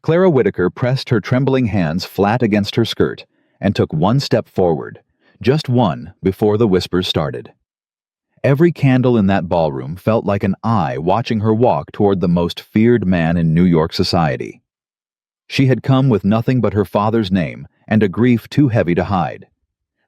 Clara Whitaker pressed her trembling hands flat against her skirt and took one step forward, just one, before the whispers started. Every candle in that ballroom felt like an eye watching her walk toward the most feared man in New York society. She had come with nothing but her father's name and a grief too heavy to hide.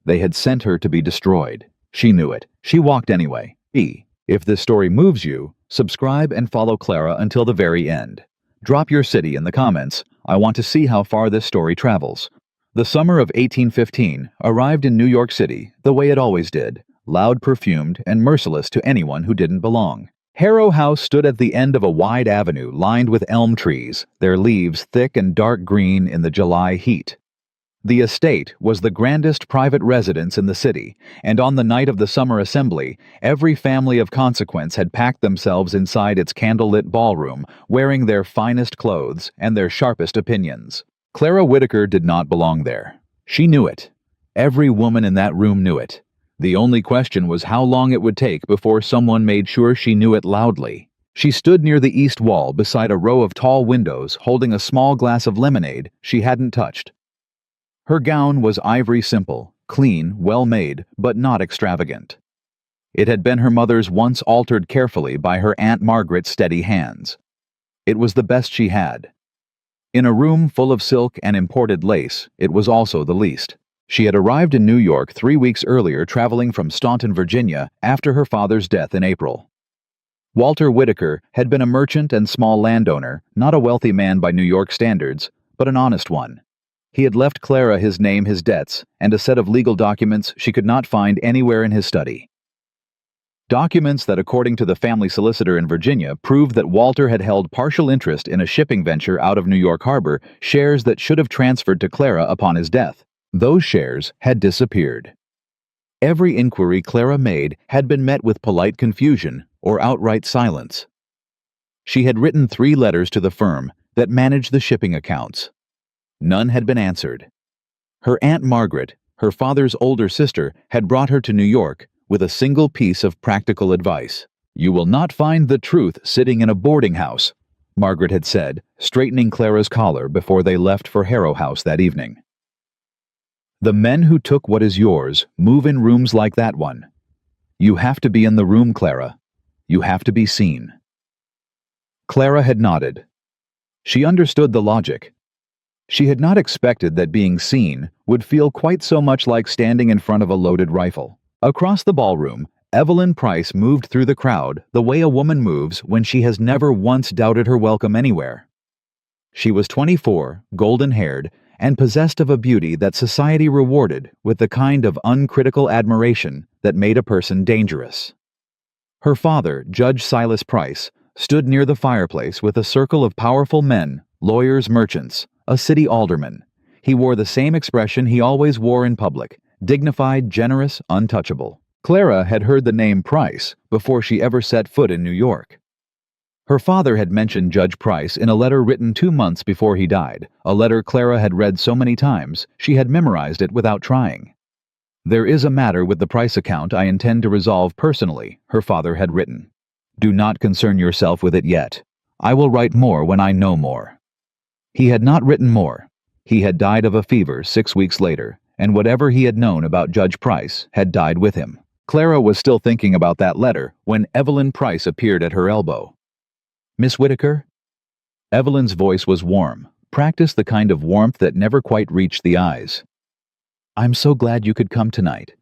They had sent her to be destroyed. She knew it. She walked anyway. If this story moves you, subscribe and follow Clara until the very end. Drop your city in the comments. I want to see how far this story travels. The summer of 1815 arrived in New York City the way it always did, loud, perfumed, and merciless to anyone who didn't belong. Harrow House stood at the end of a wide avenue lined with elm trees, their leaves thick and dark green in the July heat. The estate was the grandest private residence in the city, and on the night of the summer assembly, every family of consequence had packed themselves inside its candlelit ballroom, wearing their finest clothes and their sharpest opinions. Clara Whitaker did not belong there. She knew it. Every woman in that room knew it. The only question was how long it would take before someone made sure she knew it loudly. She stood near the east wall beside a row of tall windows, holding a small glass of lemonade she hadn't touched. Her gown was ivory simple, clean, well-made, but not extravagant. It had been her mother's, once altered carefully by her Aunt Margaret's steady hands. It was the best she had. In a room full of silk and imported lace, it was also the least. She had arrived in New York 3 weeks earlier, traveling from Staunton, Virginia, after her father's death in April. Walter Whitaker had been a merchant and small landowner, not a wealthy man by New York standards, but an honest one. He had left Clara his name, his debts, and a set of legal documents she could not find anywhere in his study. Documents that, according to the family solicitor in Virginia, proved that Walter had held partial interest in a shipping venture out of New York Harbor, shares that should have transferred to Clara upon his death. Those shares had disappeared. Every inquiry Clara made had been met with polite confusion or outright silence. She had written 3 letters to the firm that managed the shipping accounts. None had been answered. Her Aunt Margaret, her father's older sister, had brought her to New York with a single piece of practical advice. "You will not find the truth sitting in a boarding house," Margaret had said, straightening Clara's collar before they left for Harrow House that evening. "The men who took what is yours move in rooms like that one. You have to be in the room, Clara. You have to be seen." Clara had nodded. She understood the logic. She had not expected that being seen would feel quite so much like standing in front of a loaded rifle. Across the ballroom, Evelyn Price moved through the crowd the way a woman moves when she has never once doubted her welcome anywhere. She was 24, golden-haired, and possessed of a beauty that society rewarded with the kind of uncritical admiration that made a person dangerous. Her father, Judge Silas Price, stood near the fireplace with a circle of powerful men, lawyers, merchants, a city alderman. He wore the same expression he always wore in public, dignified, generous, untouchable. Clara had heard the name Price before she ever set foot in New York. Her father had mentioned Judge Price in a letter written 2 months before he died, a letter Clara had read so many times she had memorized it without trying. "There is a matter with the Price account I intend to resolve personally," her father had written. "Do not concern yourself with it yet. I will write more when I know more." He had not written more. He had died of a fever 6 weeks later, and whatever he had known about Judge Price had died with him. Clara was still thinking about that letter when Evelyn Price appeared at her elbow. "Miss Whitaker?" Evelyn's voice was warm, practiced the kind of warmth that never quite reached the eyes. "I'm so glad you could come tonight.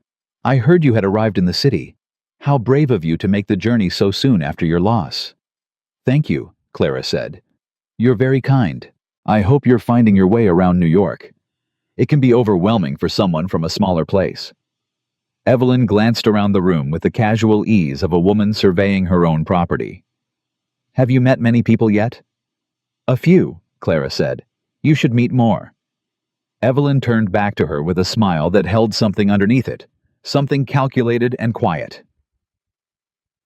I heard you had arrived in the city. How brave of you to make the journey so soon after your loss." "Thank you," Clara said. "You're very kind. I hope you're finding your way around New York. It can be overwhelming for someone from a smaller place." Evelyn glanced around the room with the casual ease of a woman surveying her own property. "Have you met many people yet?" "A few," Clara said. "You should meet more." Evelyn turned back to her with a smile that held something underneath it, something calculated and quiet.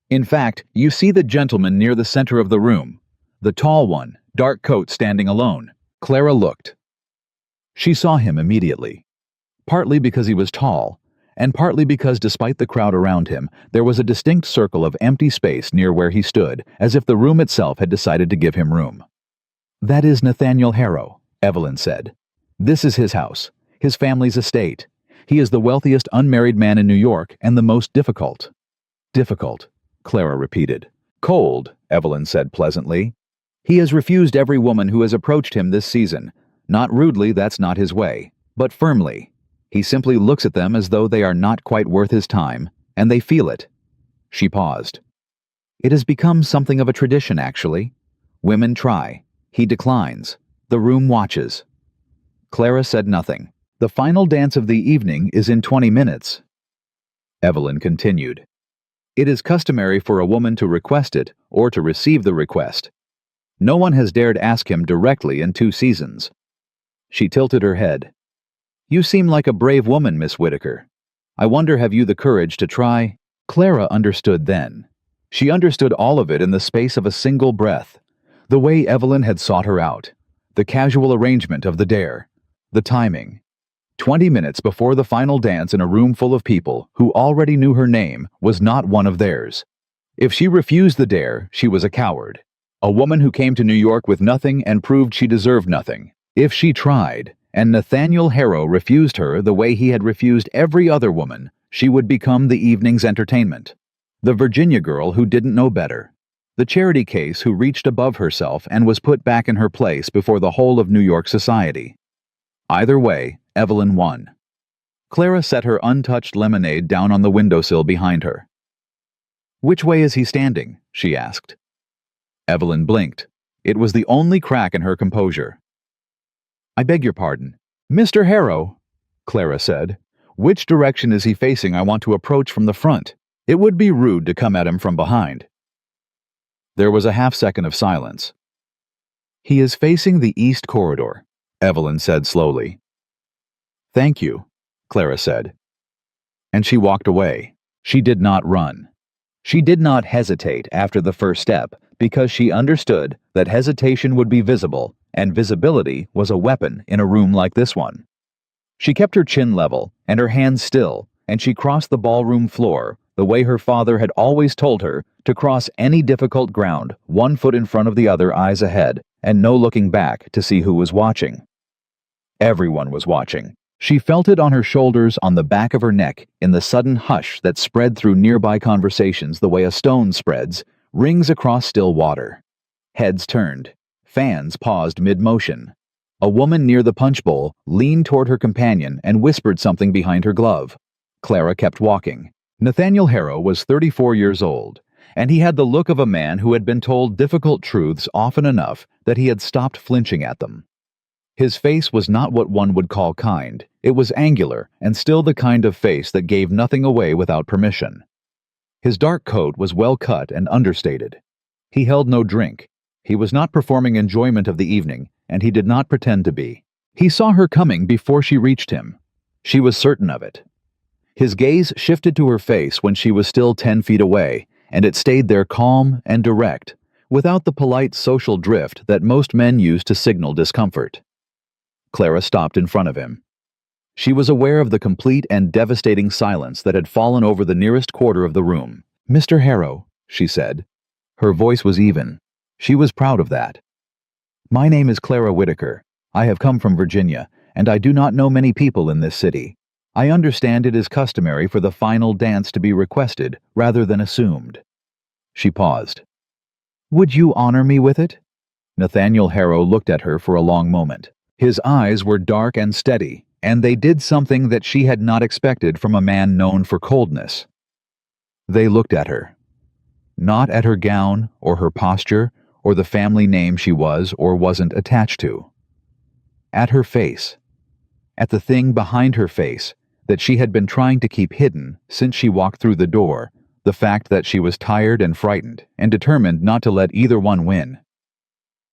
"In fact, you see the gentleman near the center of the room, the tall one, dark coat standing alone." Clara looked. She saw him immediately, partly because he was tall, and partly because despite the crowd around him, there was a distinct circle of empty space near where he stood, as if the room itself had decided to give him room. "That is Nathaniel Harrow," Evelyn said. "This is his house, his family's estate. He is the wealthiest unmarried man in New York and the most difficult." "Difficult," Clara repeated. "Cold," Evelyn said pleasantly. "He has refused every woman who has approached him this season. Not rudely, that's not his way, but firmly. He simply looks at them as though they are not quite worth his time, and they feel it." She paused. "It has become something of a tradition, actually. Women try. He declines. The room watches." Clara said nothing. "The final dance of the evening is in 20 minutes. Evelyn continued. "It is customary for a woman to request it or to receive the request. No one has dared ask him directly in 2 seasons. She tilted her head. "You seem like a brave woman, Miss Whitaker. I wonder, have you the courage to try?" Clara understood then. She understood all of it in the space of a single breath. The way Evelyn had sought her out. The casual arrangement of the dare. The timing. 20 minutes before the final dance in a room full of people who already knew her name was not one of theirs. If she refused the dare, she was a coward. A woman who came to New York with nothing and proved she deserved nothing. If she tried, and Nathaniel Harrow refused her the way he had refused every other woman, she would become the evening's entertainment. The Virginia girl who didn't know better. The charity case who reached above herself and was put back in her place before the whole of New York society. Either way, Evelyn won. Clara set her untouched lemonade down on the windowsill behind her. "Which way is he standing?" she asked. Evelyn blinked. It was the only crack in her composure. "I beg your pardon. Mr. Harrow," Clara said. "Which direction is he facing? I want to approach from the front. It would be rude to come at him from behind." There was a half-second of silence. "He is facing the east corridor," Evelyn said slowly. "Thank you," Clara said. And she walked away. She did not run. She did not hesitate after the first step because she understood that hesitation would be visible, and visibility was a weapon in a room like this one. She kept her chin level and her hands still, and she crossed the ballroom floor the way her father had always told her to cross any difficult ground, 1 foot in front of the other, eyes ahead, and no looking back to see who was watching. Everyone was watching. She felt it on her shoulders, on the back of her neck, in the sudden hush that spread through nearby conversations the way a stone spreads, rings across still water. Heads turned. Fans paused mid-motion. A woman near the punch bowl leaned toward her companion and whispered something behind her glove. Clara kept walking. Nathaniel Harrow was 34 years old, and he had the look of a man who had been told difficult truths often enough that he had stopped flinching at them. His face was not what one would call kind. It was angular, and still the kind of face that gave nothing away without permission. His dark coat was well cut and understated. He held no drink. He was not performing enjoyment of the evening, and he did not pretend to be. He saw her coming before she reached him. She was certain of it. His gaze shifted to her face when she was still 10 feet away, and it stayed there calm and direct, without the polite social drift that most men use to signal discomfort. Clara stopped in front of him. She was aware of the complete and devastating silence that had fallen over the nearest quarter of the room. "Mr. Harrow," she said. Her voice was even. She was proud of that. "My name is Clara Whitaker. I have come from Virginia, and I do not know many people in this city. I understand it is customary for the final dance to be requested rather than assumed." She paused. "Would you honor me with it?" Nathaniel Harrow looked at her for a long moment. His eyes were dark and steady, and they did something that she had not expected from a man known for coldness. They looked at her. Not at her gown, or her posture, or the family name she was or wasn't attached to. At her face. At the thing behind her face that she had been trying to keep hidden since she walked through the door, the fact that she was tired and frightened and determined not to let either one win.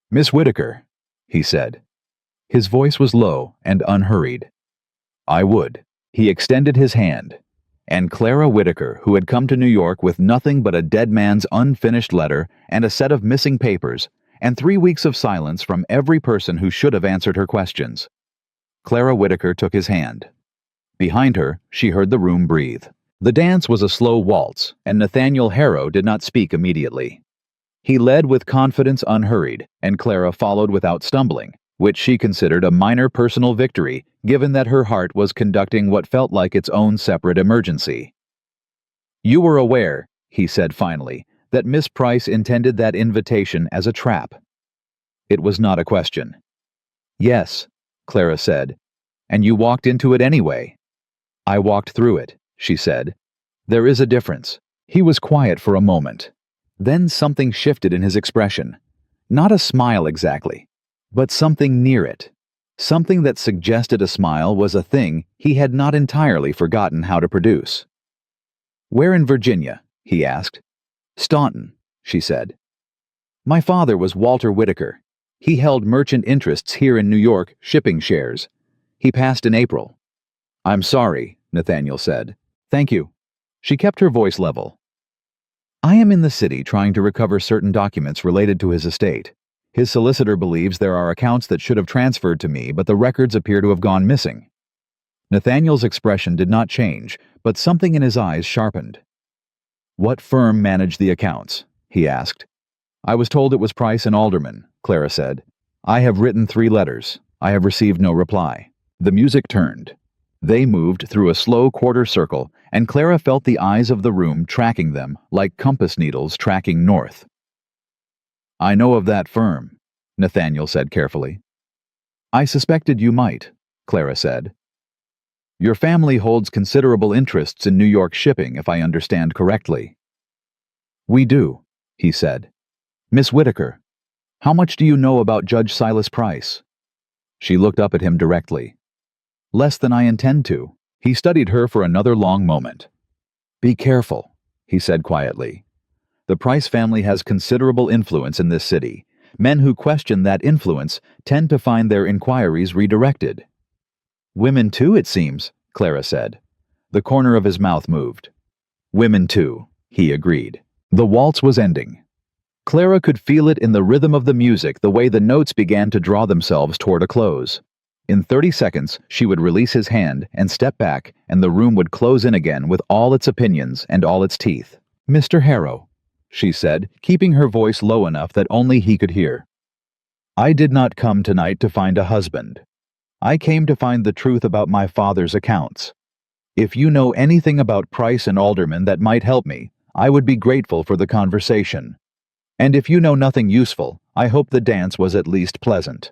"Miss Whitaker," he said. His voice was low and unhurried. "I would." He extended his hand, and Clara Whitaker, who had come to New York with nothing but a dead man's unfinished letter and a set of missing papers, and 3 weeks of silence from every person who should have answered her questions. Clara Whitaker took his hand. Behind her, she heard the room breathe. The dance was a slow waltz, and Nathaniel Harrow did not speak immediately. He led with confidence unhurried, and Clara followed without stumbling, which she considered a minor personal victory given that her heart was conducting what felt like its own separate emergency. "You were aware," he said finally, "that Miss Price intended that invitation as a trap." It was not a question. "Yes," Clara said. "And you walked into it anyway." "I walked through it," she said. "There is a difference." He was quiet for a moment. Then something shifted in his expression. Not a smile exactly, but something near it. Something that suggested a smile was a thing he had not entirely forgotten how to produce. "Where in Virginia?" he asked. "Staunton," she said. "My father was Walter Whitaker. He held merchant interests here in New York, shipping shares. He passed in April." "I'm sorry," Nathaniel said. "Thank you." She kept her voice level. "I am in the city trying to recover certain documents related to his estate. His solicitor believes there are accounts that should have transferred to me, but the records appear to have gone missing." Nathaniel's expression did not change, but something in his eyes sharpened. "What firm managed the accounts?" he asked. "I was told it was Price and Alderman," Clara said. "I have written 3 letters. I have received no reply." The music turned. They moved through a slow quarter circle, and Clara felt the eyes of the room tracking them like compass needles tracking north. "I know of that firm," Nathaniel said carefully. "I suspected you might," Clara said. "Your family holds considerable interests in New York shipping, if I understand correctly." "We do," he said. "Miss Whitaker, how much do you know about Judge Silas Price?" She looked up at him directly. "Less than I intend to." He studied her for another long moment. "Be careful," he said quietly. "The Price family has considerable influence in this city. Men who question that influence tend to find their inquiries redirected." "Women too, it seems," Clara said. The corner of his mouth moved. "Women too," he agreed. The waltz was ending. Clara could feel it in the rhythm of the music, the way the notes began to draw themselves toward a close. In 30 seconds, she would release his hand and step back, and the room would close in again with all its opinions and all its teeth. "Mr. Harrow," she said, keeping her voice low enough that only he could hear. "I did not come tonight to find a husband. I came to find the truth about my father's accounts. If you know anything about Price and Alderman that might help me, I would be grateful for the conversation. And if you know nothing useful, I hope the dance was at least pleasant."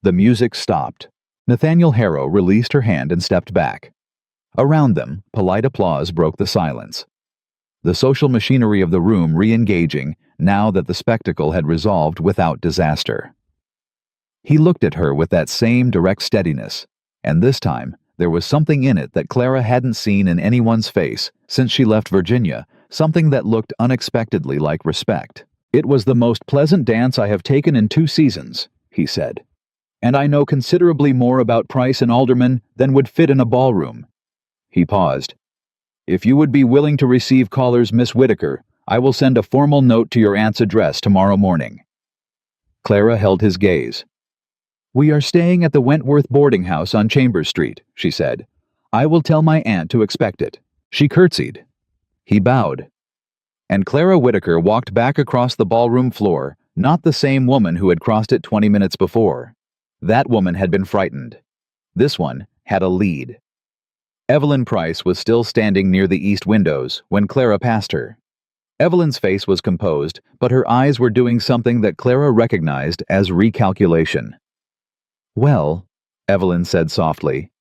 The music stopped. Nathaniel Harrow released her hand and stepped back. Around them, polite applause broke the silence. The social machinery of the room re-engaging, now that the spectacle had resolved without disaster. He looked at her with that same direct steadiness, and this time there was something in it that Clara hadn't seen in anyone's face since she left Virginia, something that looked unexpectedly like respect. "It was the most pleasant dance I have taken in 2 seasons, he said. "And I know considerably more about Price and Alderman than would fit in a ballroom." He paused. "If you would be willing to receive callers, Miss Whitaker, I will send a formal note to your aunt's address tomorrow morning." Clara held his gaze. "We are staying at the Wentworth boarding house on Chambers Street," she said. "I will tell my aunt to expect it." She curtsied. He bowed. And Clara Whitaker walked back across the ballroom floor, not the same woman who had crossed it 20 minutes before. That woman had been frightened. This one had a lead. Evelyn Price was still standing near the east windows when Clara passed her. Evelyn's face was composed, but her eyes were doing something that Clara recognized as recalculation. "Well," Evelyn said softly.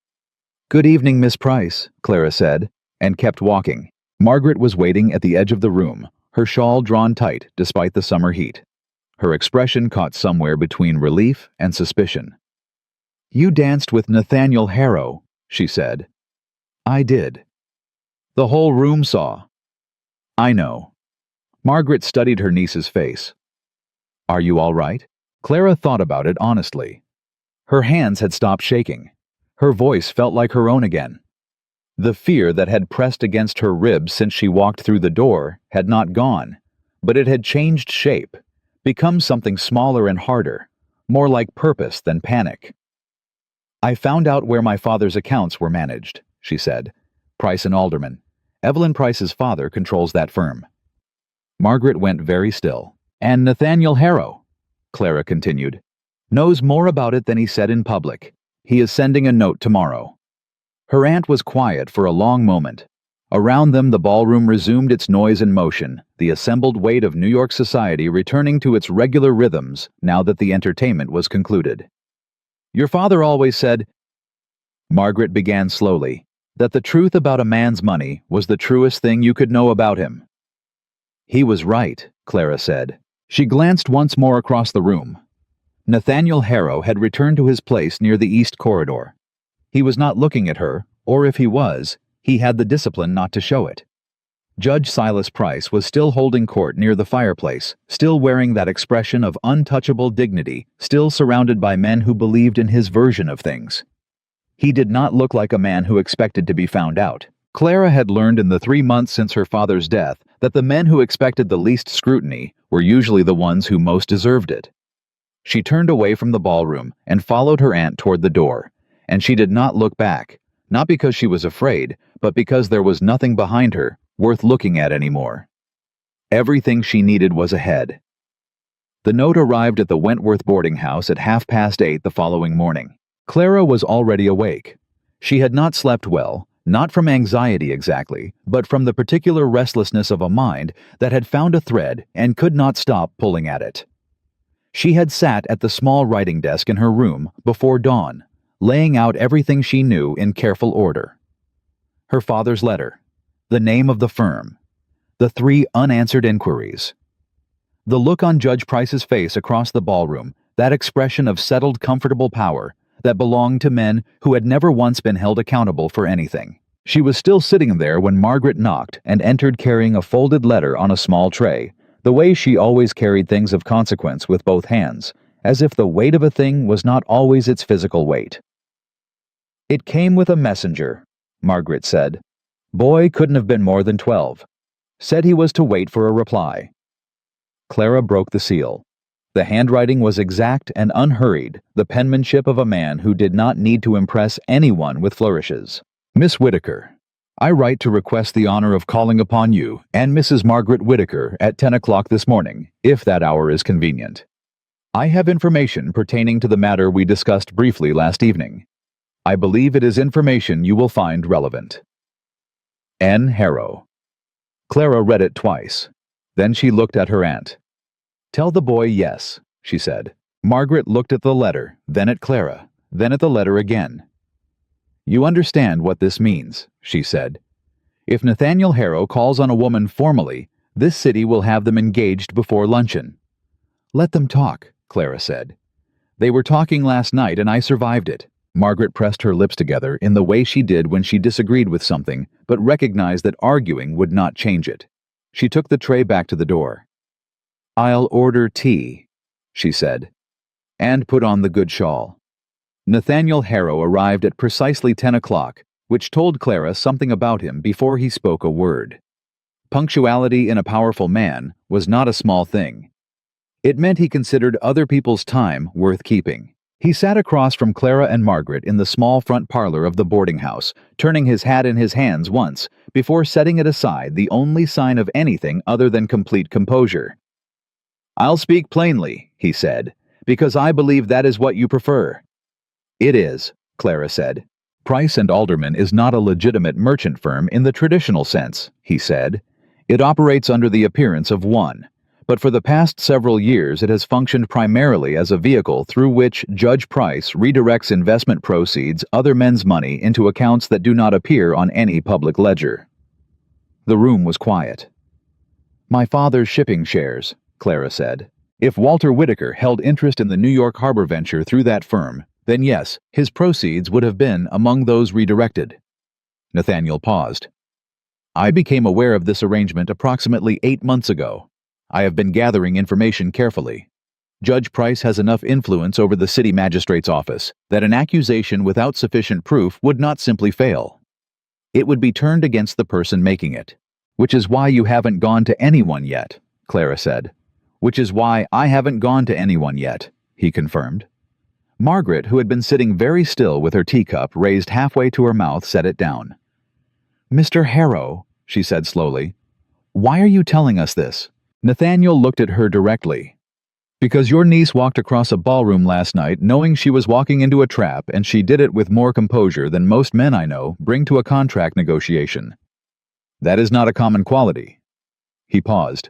"Good evening, Miss Price," Clara said, and kept walking. Margaret was waiting at the edge of the room, her shawl drawn tight despite the summer heat. Her expression caught somewhere between relief and suspicion. "You danced with Nathaniel Harrow," she said. "I did." "The whole room saw." "I know." Margaret studied her niece's face. "Are you all right?" Clara thought about it honestly. Her hands had stopped shaking. Her voice felt like her own again. The fear that had pressed against her ribs since she walked through the door had not gone, but it had changed shape, become something smaller and harder, more like purpose than panic. "I found out where my father's accounts were managed," she said. "Price and Alderman. Evelyn Price's father controls that firm." Margaret went very still. "And Nathaniel Harrow," Clara continued, "knows more about it than he said in public. He is sending a note tomorrow." Her aunt was quiet for a long moment. Around them the ballroom resumed its noise and motion, the assembled weight of New York society returning to its regular rhythms now that the entertainment was concluded. "Your father always said," Margaret began slowly, "that the truth about a man's money was the truest thing you could know about him." "He was right," Clara said. She glanced once more across the room. Nathaniel Harrow had returned to his place near the east corridor. He was not looking at her, or if he was, he had the discipline not to show it. Judge Silas Price was still holding court near the fireplace, still wearing that expression of untouchable dignity, still surrounded by men who believed in his version of things. He did not look like a man who expected to be found out. Clara had learned in the 3 months since her father's death that the men who expected the least scrutiny were usually the ones who most deserved it. She turned away from the ballroom and followed her aunt toward the door, and she did not look back, not because she was afraid, but because there was nothing behind her worth looking at anymore. Everything she needed was ahead. The note arrived at the Wentworth boarding house at 8:30 the following morning. Clara was already awake. She had not slept well, not from anxiety exactly, but from the particular restlessness of a mind that had found a thread and could not stop pulling at it. She had sat at the small writing desk in her room before dawn, laying out everything she knew in careful order. Her father's letter, the name of the firm, the 3 unanswered inquiries. The look on Judge Price's face across the ballroom, that expression of settled, comfortable power that belonged to men who had never once been held accountable for anything. She was still sitting there when Margaret knocked and entered carrying a folded letter on a small tray, the way she always carried things of consequence with both hands, as if the weight of a thing was not always its physical weight. "It came with a messenger," Margaret said. "Boy couldn't have been more than 12. Said he was to wait for a reply." Clara broke the seal. The handwriting was exact and unhurried, the penmanship of a man who did not need to impress anyone with flourishes. "Miss Whittaker, I write to request the honor of calling upon you and Mrs. Margaret Whittaker at 10 o'clock this morning, if that hour is convenient. I have information pertaining to the matter we discussed briefly last evening. I believe it is information you will find relevant. N. Harrow." Clara read it twice. Then she looked at her aunt. "Tell the boy yes," she said. Margaret looked at the letter, then at Clara, then at the letter again. "You understand what this means," she said. "If Nathaniel Harrow calls on a woman formally, this city will have them engaged before luncheon." "Let them talk," Clara said. "They were talking last night and I survived it." Margaret pressed her lips together in the way she did when she disagreed with something, but recognized that arguing would not change it. She took the tray back to the door. "I'll order tea," she said, and put on the good shawl. Nathaniel Harrow arrived at precisely 10 o'clock, which told Clara something about him before he spoke a word. Punctuality in a powerful man was not a small thing. It meant he considered other people's time worth keeping. He sat across from Clara and Margaret in the small front parlor of the boarding house, turning his hat in his hands once, before setting it aside, the only sign of anything other than complete composure. "I'll speak plainly," he said, "because I believe that is what you prefer." "It is," Clara said. "Price and Alderman is not a legitimate merchant firm in the traditional sense," he said. "It operates under the appearance of one. But for the past several years it has functioned primarily as a vehicle through which Judge Price redirects investment proceeds, other men's money, into accounts that do not appear on any public ledger." The room was quiet. "My father's shipping shares," Clara said. "If Walter Whittaker held interest in the New York harbor venture through that firm, then yes, his proceeds would have been among those redirected." Nathaniel paused. "I became aware of this arrangement approximately 8 months ago. I have been gathering information carefully. Judge Price has enough influence over the city magistrate's office that an accusation without sufficient proof would not simply fail. It would be turned against the person making it. Which is why you haven't gone to anyone yet," Clara said. "Which is why I haven't gone to anyone yet," he confirmed. Margaret, who had been sitting very still with her teacup raised halfway to her mouth, set it down. "Mr. Harrow," she said slowly, "why are you telling us this? Nathaniel looked at her directly. Because your niece walked across a ballroom last night knowing she was walking into a trap, and she did it with more composure than most men I know bring to a contract negotiation. That is not a common quality. He paused.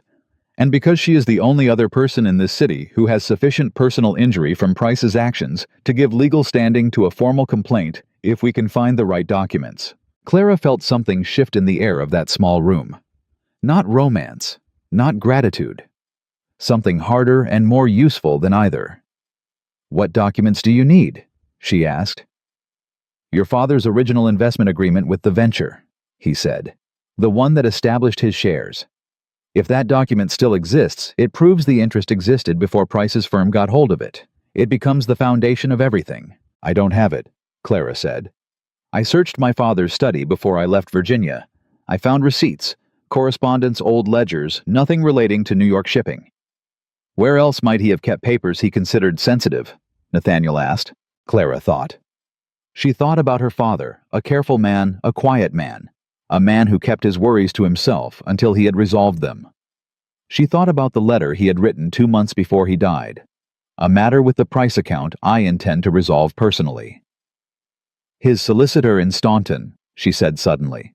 And because she is the only other person in this city who has sufficient personal injury from Price's actions to give legal standing to a formal complaint if we can find the right documents. Clara felt something shift in the air of that small room. Not romance, not gratitude. Something harder and more useful than either. What documents do you need? She asked. Your father's original investment agreement with the venture, he said. The one that established his shares. If that document still exists, it proves the interest existed before Price's firm got hold of it. It becomes the foundation of everything. I don't have it, Clara said. I searched my father's study before I left Virginia. I found receipts, correspondence, old ledgers, nothing relating to New York shipping. Where else might he have kept papers he considered sensitive? Nathaniel asked. Clara thought. She thought about her father, a careful man, a quiet man, a man who kept his worries to himself until he had resolved them. She thought about the letter he had written 2 months before he died. A matter with the Price account I intend to resolve personally. His solicitor in Staunton, she said suddenly.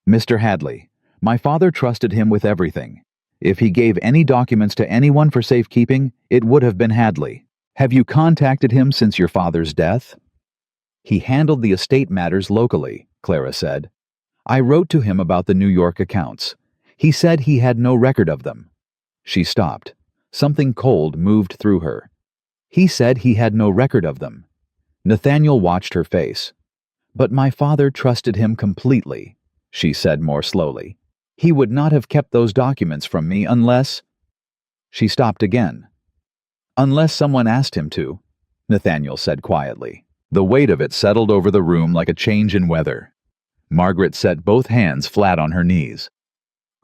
Mr. Hadley, my father trusted him with everything. If he gave any documents to anyone for safekeeping, it would have been Hadley. Have you contacted him since your father's death? He handled the estate matters locally, Clara said. I wrote to him about the New York accounts. He said he had no record of them. She stopped. Something cold moved through her. He said he had no record of them. Nathaniel watched her face. But my father trusted him completely, she said more slowly. He would not have kept those documents from me unless... She stopped again. Unless someone asked him to, Nathaniel said quietly. The weight of it settled over the room like a change in weather. Margaret set both hands flat on her knees.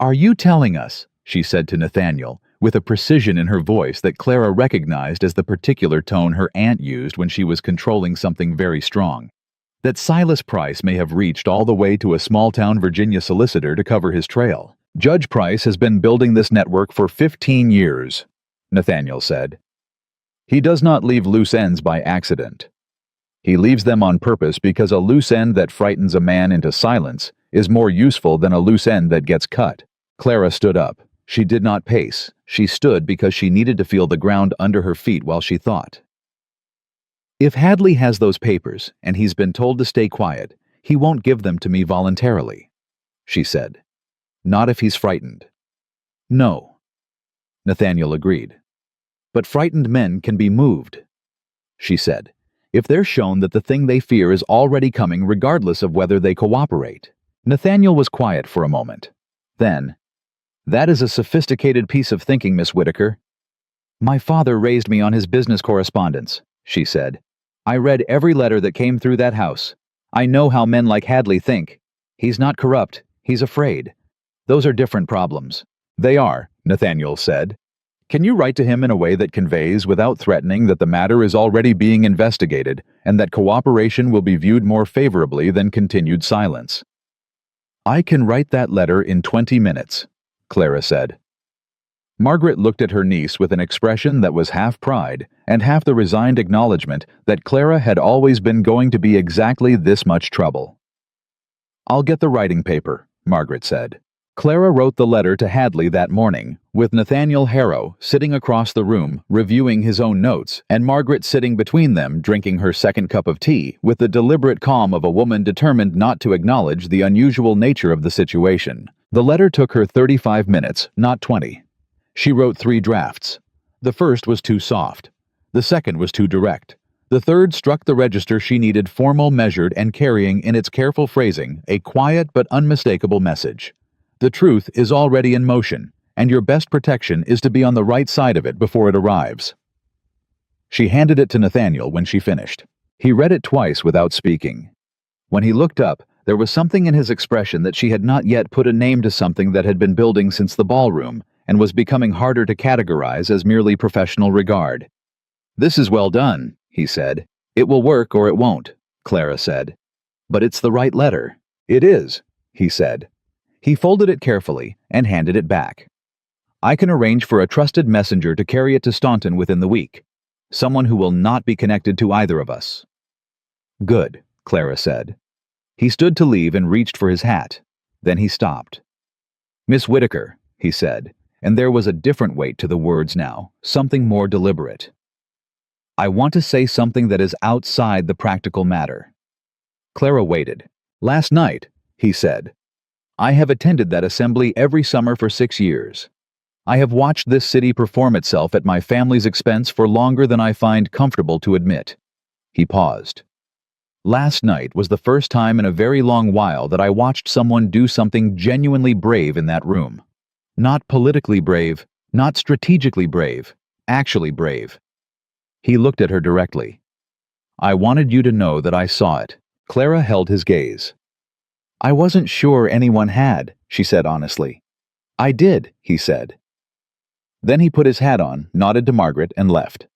Are you telling us, she said to Nathaniel, with a precision in her voice that Clara recognized as the particular tone her aunt used when she was controlling something very strong, that Silas Price may have reached all the way to a small-town Virginia solicitor to cover his trail? Judge Price has been building this network for 15 years, Nathaniel said. He does not leave loose ends by accident. He leaves them on purpose because a loose end that frightens a man into silence is more useful than a loose end that gets cut. Clara stood up. She did not pace. She stood because she needed to feel the ground under her feet while she thought. If Hadley has those papers, and he's been told to stay quiet, he won't give them to me voluntarily, she said. Not if he's frightened. No. Nathaniel agreed. But frightened men can be moved, she said, if they're shown that the thing they fear is already coming regardless of whether they cooperate. Nathaniel was quiet for a moment. Then, that is a sophisticated piece of thinking, Miss Whitaker. My father raised me on his business correspondence, she said. I read every letter that came through that house. I know how men like Hadley think. He's not corrupt. He's afraid. Those are different problems. They are, Nathaniel said. Can you write to him in a way that conveys without threatening that the matter is already being investigated and that cooperation will be viewed more favorably than continued silence? I can write that letter in 20 minutes, Clara said. Margaret looked at her niece with an expression that was half pride and half the resigned acknowledgement that Clara had always been going to be exactly this much trouble. I'll get the writing paper, Margaret said. Clara wrote the letter to Hadley that morning, with Nathaniel Harrow sitting across the room reviewing his own notes, and Margaret sitting between them drinking her second cup of tea with the deliberate calm of a woman determined not to acknowledge the unusual nature of the situation. The letter took her 35 minutes, not 20. She wrote 3 drafts. The first was too soft. The second was too direct. The third struck the register she needed, formal, measured, and carrying in its careful phrasing a quiet but unmistakable message. The truth is already in motion, and your best protection is to be on the right side of it before it arrives. She handed it to Nathaniel when she finished. He read it twice without speaking. When he looked up, there was something in his expression that she had not yet put a name to something that had been building since the ballroom, and was becoming harder to categorize as merely professional regard. This is well done, he said. It will work or it won't, Clara said. But it's the right letter. It is, he said. He folded it carefully and handed it back. I can arrange for a trusted messenger to carry it to Staunton within the week. Someone who will not be connected to either of us." "Good," Clara said. He stood to leave and reached for his hat. Then he stopped. "Miss Whitaker," he said, and there was a different weight to the words now, something more deliberate. "I want to say something that is outside the practical matter." Clara waited. "Last night," he said. "I have attended that assembly every summer for 6 years. I have watched this city perform itself at my family's expense for longer than I find comfortable to admit." He paused. "Last night was the first time in a very long while that I watched someone do something genuinely brave in that room. Not politically brave, not strategically brave, actually brave." He looked at her directly. "I wanted you to know that I saw it." Clara held his gaze. "I wasn't sure anyone had," she said honestly. "I did," he said. Then he put his hat on, nodded to Margaret, and left.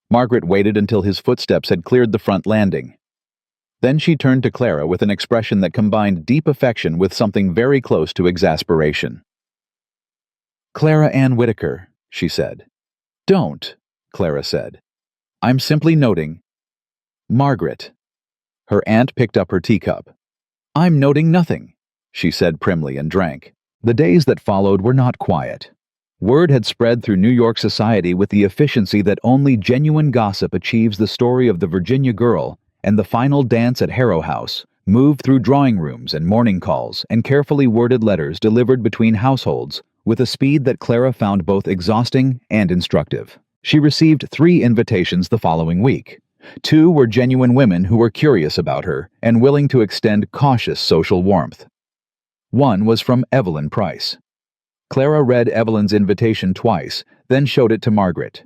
Margaret waited until his footsteps had cleared the front landing. Then she turned to Clara with an expression that combined deep affection with something very close to exasperation. "Clara Ann Whitaker," she said. "Don't," Clara said. "I'm simply noting—" "Margaret." Her aunt picked up her teacup. "I'm noting nothing," she said primly and drank. The days that followed were not quiet. Word had spread through New York society with the efficiency that only genuine gossip achieves. The story of the Virginia girl and the final dance at Harrow House moved through drawing rooms and morning calls and carefully worded letters delivered between households with a speed that Clara found both exhausting and instructive. She received 3 invitations the following week. 2 were genuine women who were curious about her and willing to extend cautious social warmth. One was from Evelyn Price. Clara read Evelyn's invitation twice, then showed it to Margaret.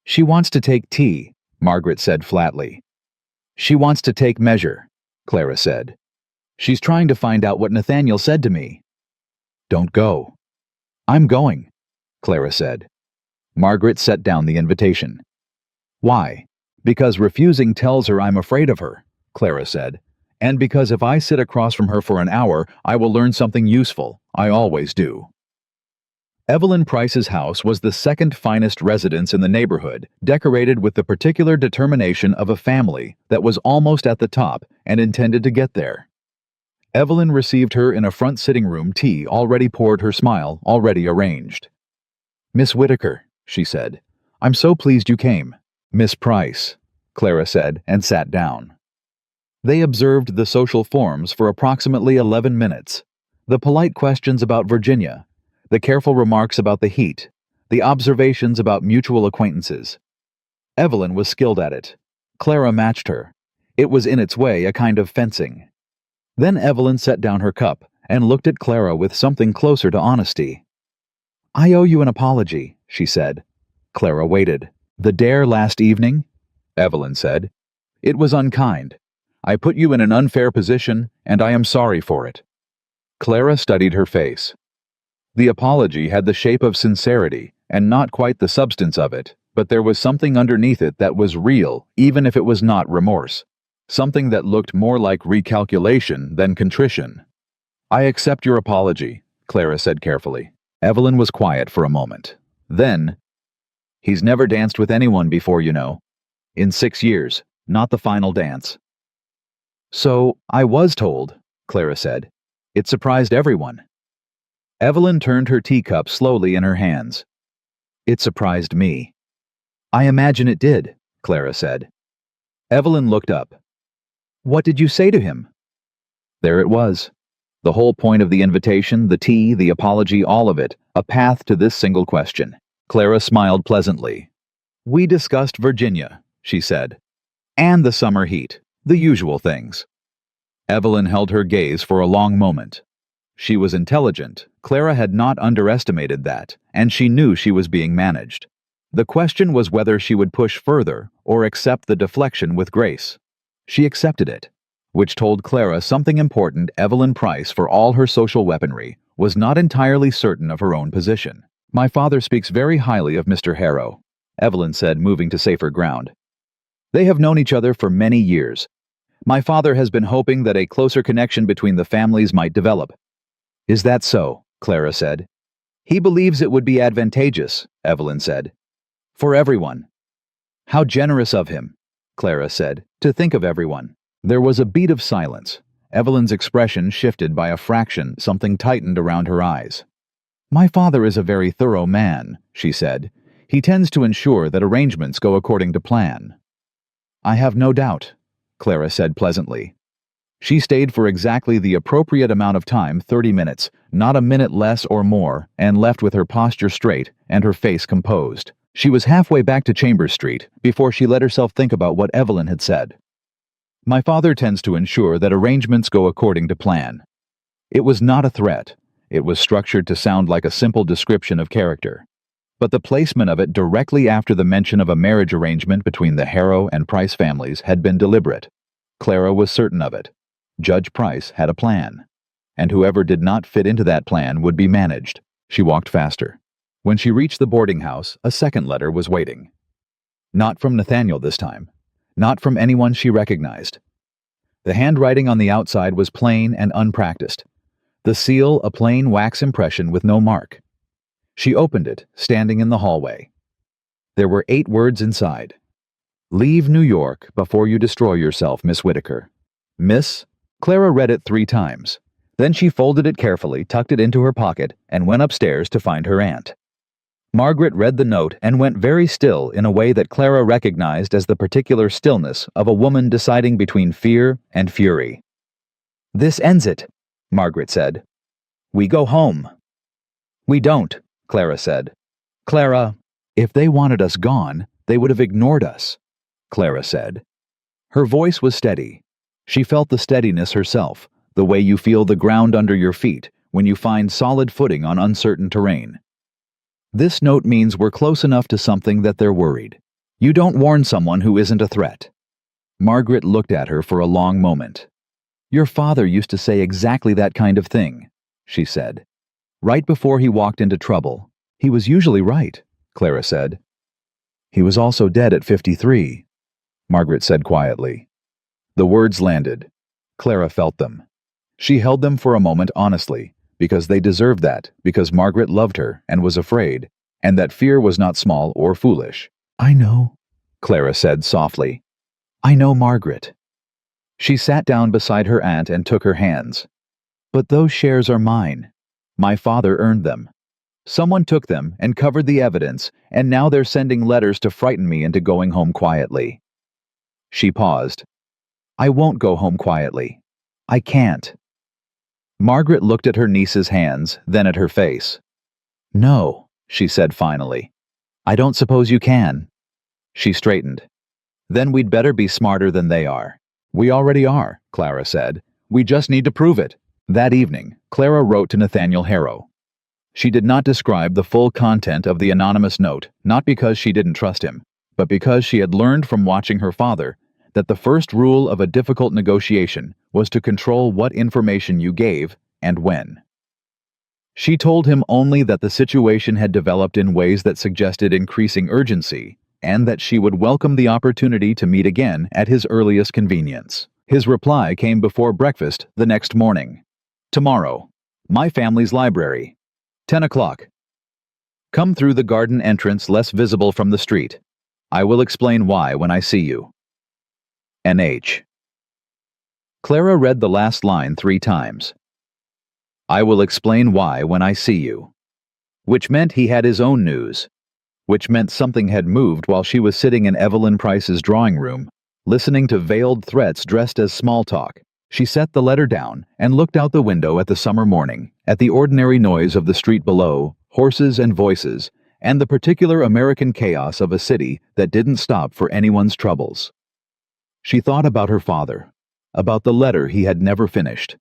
"She wants to take tea," Margaret said flatly. "She wants to take measure," Clara said. "She's trying to find out what Nathaniel said to me." "Don't go." "I'm going," Clara said. Margaret set down the invitation. "Why?" "Because refusing tells her I'm afraid of her," Clara said. "And because if I sit across from her for an hour, I will learn something useful. I always do." Evelyn Price's house was the second finest residence in the neighborhood, decorated with the particular determination of a family that was almost at the top and intended to get there. Evelyn received her in a front sitting room, tea already poured, her smile already arranged. "Miss Whitaker," she said, "I'm so pleased you came." "Miss Price," Clara said, and sat down. They observed the social forms for approximately 11 minutes. The polite questions about Virginia, the careful remarks about the heat, the observations about mutual acquaintances. Evelyn was skilled at it. Clara matched her. It was in its way a kind of fencing. Then Evelyn set down her cup and looked at Clara with something closer to honesty. "I owe you an apology," she said. Clara waited. "The dare last evening?" Evelyn said. "It was unkind. I put you in an unfair position, and I am sorry for it." Clara studied her face. The apology had the shape of sincerity, and not quite the substance of it, but there was something underneath it that was real, even if it was not remorse. Something that looked more like recalculation than contrition. "I accept your apology," Clara said carefully. Evelyn was quiet for a moment. Then, "He's never danced with anyone before, you know. In 6 years, not the final dance." "So, I was told," Clara said. "It surprised everyone." Evelyn turned her teacup slowly in her hands. "It surprised me." "I imagine it did," Clara said. Evelyn looked up. "What did you say to him?" There it was. The whole point of the invitation, the tea, the apology, all of it, a path to this single question. Clara smiled pleasantly. "We discussed Virginia," she said. "And the summer heat, the usual things." Evelyn held her gaze for a long moment. She was intelligent. Clara had not underestimated that, and she knew she was being managed. The question was whether she would push further or accept the deflection with grace. She accepted it, which told Clara something important. Evelyn Price, for all her social weaponry, was not entirely certain of her own position. "My father speaks very highly of Mr. Harrow," Evelyn said, moving to safer ground. "They have known each other for many years. My father has been hoping that a closer connection between the families might develop." "Is that so?" Clara said. He believes it would be advantageous, Evelyn said. For everyone. How generous of him, Clara said, to think of everyone. There was a beat of silence. Evelyn's expression shifted by a fraction, something tightened around her eyes. My father is a very thorough man, she said. He tends to ensure that arrangements go according to plan. I have no doubt, Clara said pleasantly. She stayed for exactly the appropriate amount of time, 30 minutes, not a minute less or more, and left with her posture straight and her face composed. She was halfway back to Chambers Street before she let herself think about what Evelyn had said. My father tends to ensure that arrangements go according to plan. It was not a threat. It was structured to sound like a simple description of character. But the placement of it directly after the mention of a marriage arrangement between the Harrow and Price families had been deliberate. Clara was certain of it. Judge Price had a plan. And whoever did not fit into that plan would be managed. She walked faster. When she reached the boarding house, a second letter was waiting. Not from Nathaniel this time. Not from anyone she recognized. The handwriting on the outside was plain and unpracticed. The seal a plain wax impression with no mark. She opened it, standing in the hallway. There were 8 words inside. Leave New York before you destroy yourself, Miss Whitaker. Miss? Clara read it 3 times. Then she folded it carefully, tucked it into her pocket, and went upstairs to find her aunt. Margaret read the note and went very still in a way that Clara recognized as the particular stillness of a woman deciding between fear and fury. This ends it, Margaret said. We go home. We don't, Clara said. Clara, if they wanted us gone, they would have ignored us, Clara said. Her voice was steady. She felt the steadiness herself, the way you feel the ground under your feet when you find solid footing on uncertain terrain. This note means we're close enough to something that they're worried. You don't warn someone who isn't a threat. Margaret looked at her for a long moment. Your father used to say exactly that kind of thing, she said. Right before he walked into trouble. He was usually right, Clara said. He was also dead at 53, Margaret said quietly. The words landed. Clara felt them. She held them for a moment honestly, because they deserved that, because Margaret loved her and was afraid, and that fear was not small or foolish. I know, Clara said softly. I know, Margaret. She sat down beside her aunt and took her hands. But those shares are mine. My father earned them. Someone took them and covered the evidence, and now they're sending letters to frighten me into going home quietly. She paused. I won't go home quietly. I can't. Margaret looked at her niece's hands, then at her face. No, she said finally. I don't suppose you can. She straightened. Then we'd better be smarter than they are. We already are, Clara said. We just need to prove it. That evening, Clara wrote to Nathaniel Harrow. She did not describe the full content of the anonymous note, not because she didn't trust him, but because she had learned from watching her father that the first rule of a difficult negotiation was to control what information you gave and when. She told him only that the situation had developed in ways that suggested increasing urgency, and that she would welcome the opportunity to meet again at his earliest convenience. His reply came before breakfast the next morning. Tomorrow. My family's library. 10 o'clock. Come through the garden entrance less visible from the street. I will explain why when I see you. N.H. Clara read the last line 3 times. I will explain why when I see you. Which meant he had his own news. Which meant something had moved while she was sitting in Evelyn Price's drawing room, listening to veiled threats dressed as small talk. She set the letter down and looked out the window at the summer morning, at the ordinary noise of the street below, horses and voices, and the particular American chaos of a city that didn't stop for anyone's troubles. She thought about her father, about the letter he had never finished,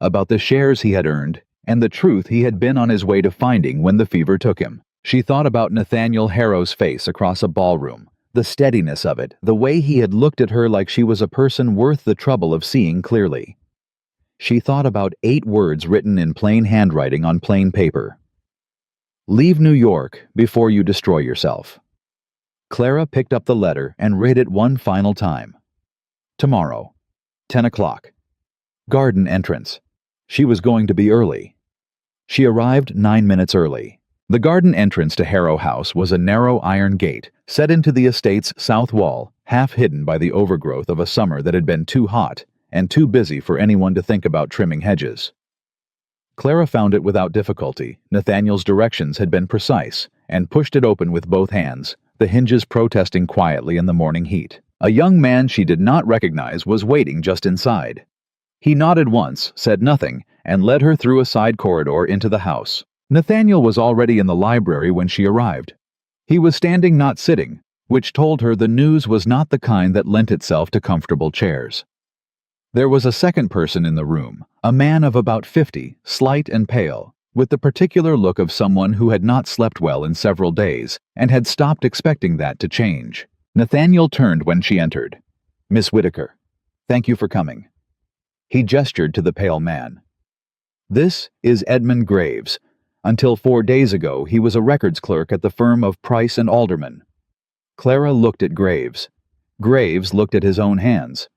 about the shares he had earned, and the truth he had been on his way to finding when the fever took him. She thought about Nathaniel Harrow's face across a ballroom, the steadiness of it, the way he had looked at her like she was a person worth the trouble of seeing clearly. She thought about 8 words written in plain handwriting on plain paper. Leave New York before you destroy yourself. Clara picked up the letter and read it one final time. Tomorrow, 10 o'clock. Garden entrance. She was going to be early. She arrived 9 minutes early. The garden entrance to Harrow House was a narrow iron gate set into the estate's south wall, half hidden by the overgrowth of a summer that had been too hot and too busy for anyone to think about trimming hedges. Clara found it without difficulty. Nathaniel's directions had been precise, and pushed it open with both hands, the hinges protesting quietly in the morning heat. A young man she did not recognize was waiting just inside. He nodded once, said nothing, and led her through a side corridor into the house. Nathaniel was already in the library when she arrived. He was standing, not sitting, which told her the news was not the kind that lent itself to comfortable chairs. There was a second person in the room, a man of about 50, slight and pale, with the particular look of someone who had not slept well in several days and had stopped expecting that to change. Nathaniel turned when she entered. "Miss Whitaker, thank you for coming." He gestured to the pale man. "This is Edmund Graves. Until 4 days ago, he was a records clerk at the firm of Price and Alderman." Clara looked at Graves. Graves looked at his own hands.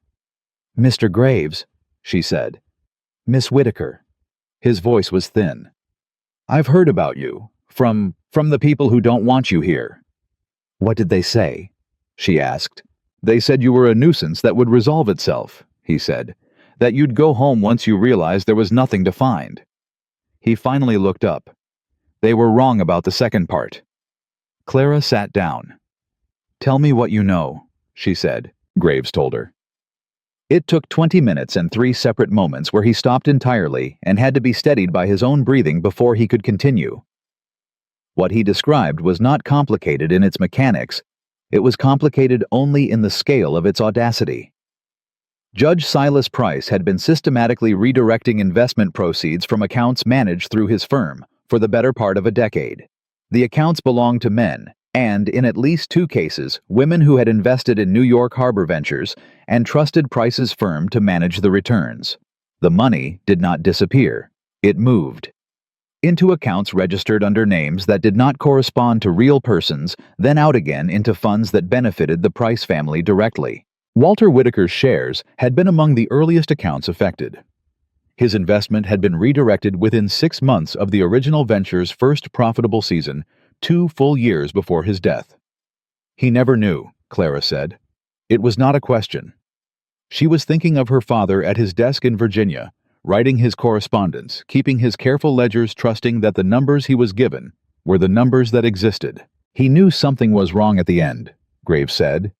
"Mr. Graves," she said. "Miss Whitaker." His voice was thin. "I've heard about you, from the people who don't want you here." "What did they say?" she asked. "They said you were a nuisance that would resolve itself," he said. "That you'd go home once you realized there was nothing to find." He finally looked up. "They were wrong about the second part." Clara sat down. "Tell me what you know," she said, Graves told her. It took 20 minutes and 3 separate moments where he stopped entirely and had to be steadied by his own breathing before he could continue. What he described was not complicated in its mechanics. It was complicated only in the scale of its audacity. Judge Silas Price had been systematically redirecting investment proceeds from accounts managed through his firm for the better part of a decade. The accounts belonged to men, and in at least 2 cases, women who had invested in New York harbor ventures and trusted Price's firm to manage the returns. The money did not disappear. It moved into accounts registered under names that did not correspond to real persons, then out again into funds that benefited the Price family directly. Walter Whitaker's shares had been among the earliest accounts affected. His investment had been redirected within 6 months of the original venture's first profitable season, 2 full years before his death. He never knew, Clara said. It was not a question. She was thinking of her father at his desk in Virginia, writing his correspondence, keeping his careful ledgers, trusting that the numbers he was given were the numbers that existed. He knew something was wrong at the end, Graves said.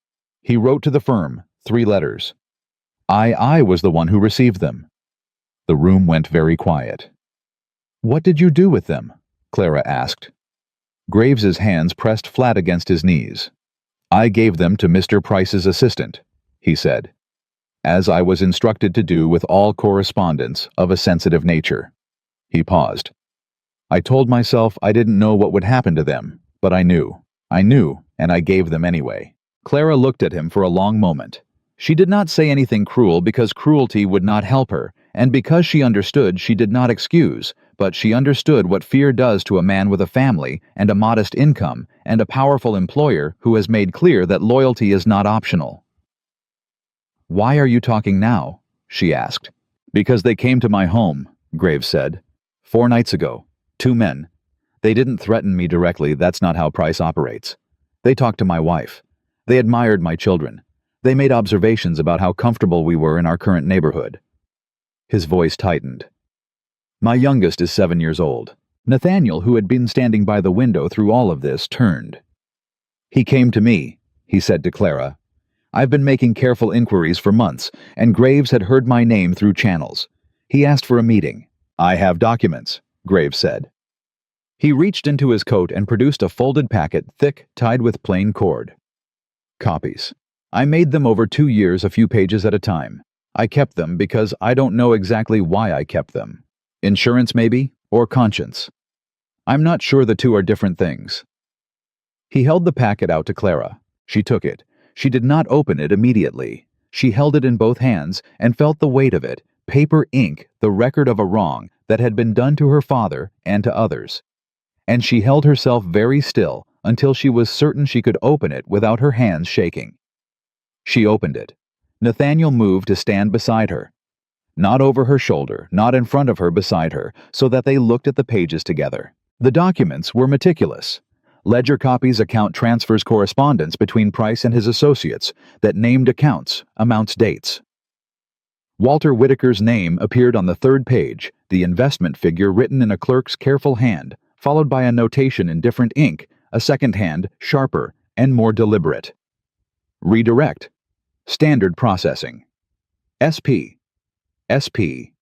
He wrote to the firm, 3 letters. I was the one who received them. The room went very quiet. "What did you do with them?" Clara asked. Graves's hands pressed flat against his knees. "I gave them to Mr. Price's assistant," he said, "as I was instructed to do with all correspondence of a sensitive nature." He paused. "I told myself I didn't know what would happen to them, but I knew, and I gave them anyway." Clara looked at him for a long moment. She did not say anything cruel because cruelty would not help her, and because she understood she did not excuse, but she understood what fear does to a man with a family and a modest income and a powerful employer who has made clear that loyalty is not optional. "Why are you talking now?" she asked. "Because they came to my home," Graves said. 4 nights ago. 2 men. They didn't threaten me directly, that's not how Price operates. They talked to my wife. They admired my children. They made observations about how comfortable we were in our current neighborhood." His voice tightened. "My youngest is 7 years old." Nathaniel, who had been standing by the window through all of this, turned. "He came to me," he said to Clara. "I've been making careful inquiries for months, and Graves had heard my name through channels. He asked for a meeting." "I have documents," Graves said. He reached into his coat and produced a folded packet, thick, tied with plain cord. "Copies. I made them over 2 years, a few pages at a time. I kept them because I don't know exactly why I kept them. Insurance, maybe, or conscience. I'm not sure, the 2 are different things." He held the packet out to Clara. She took it. She did not open it immediately. She held it in both hands and felt the weight of it, paper ink, the record of a wrong that had been done to her father and to others. And she held herself very still until she was certain she could open it without her hands shaking. She opened it. Nathaniel moved to stand beside her. Not over her shoulder, not in front of her, beside her, so that they looked at the pages together. The documents were meticulous. Ledger copies, account transfers, correspondence between Price and his associates that named accounts, amounts, dates. Walter Whitaker's name appeared on the third page, the investment figure written in a clerk's careful hand, followed by a notation in different ink, a second hand, sharper, and more deliberate. Redirect. Standard processing. SP. SP.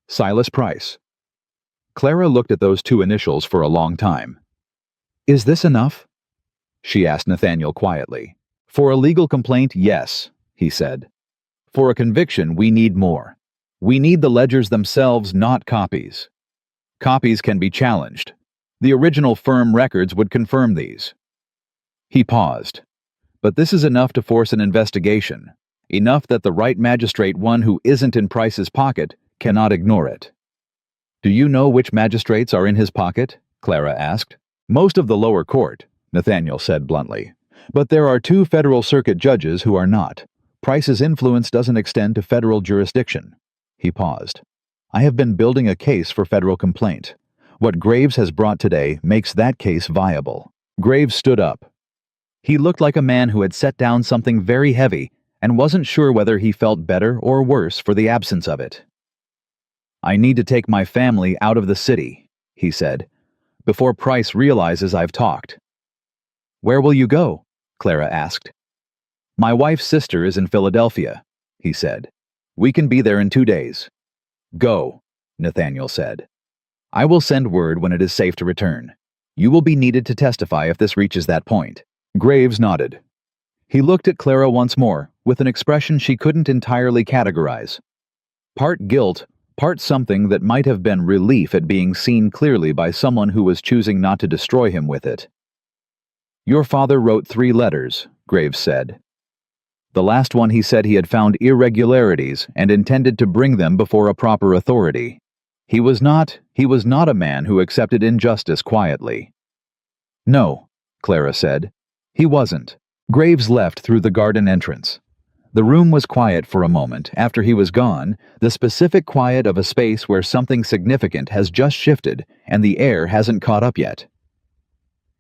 Silas Price. Clara looked at those two initials for a long time. "Is this enough?" she asked Nathaniel quietly. "For a legal complaint, yes," he said. "For a conviction, we need more. We need the ledgers themselves, not copies. Copies can be challenged. The original firm records would confirm these." He paused. "But this is enough to force an investigation. Enough that the right magistrate, one who isn't in Price's pocket, cannot ignore it." "Do you know which magistrates are in his pocket?" Clara asked. "Most of the lower court," Nathaniel said bluntly. "But there are 2 federal circuit judges who are not. Price's influence doesn't extend to federal jurisdiction." He paused. "I have been building a case for federal complaint. What Graves has brought today makes that case viable." Graves stood up. He looked like a man who had set down something very heavy and wasn't sure whether he felt better or worse for the absence of it. "I need to take my family out of the city," he said, "before Price realizes I've talked." "Where will you go?" Clara asked. "My wife's sister is in Philadelphia," he said. "We can be there in 2 days." "Go," Nathaniel said. "I will send word when it is safe to return. You will be needed to testify if this reaches that point." Graves nodded. He looked at Clara once more, with an expression she couldn't entirely categorize. Part guilt, part something that might have been relief at being seen clearly by someone who was choosing not to destroy him with it. "Your father wrote 3 letters, Graves said. The last one he said he had found irregularities and intended to bring them before a proper authority. He was not a man who accepted injustice quietly." "No," Clara said. "He wasn't." Graves left through the garden entrance. The room was quiet for a moment. After he was gone, the specific quiet of a space where something significant has just shifted and the air hasn't caught up yet.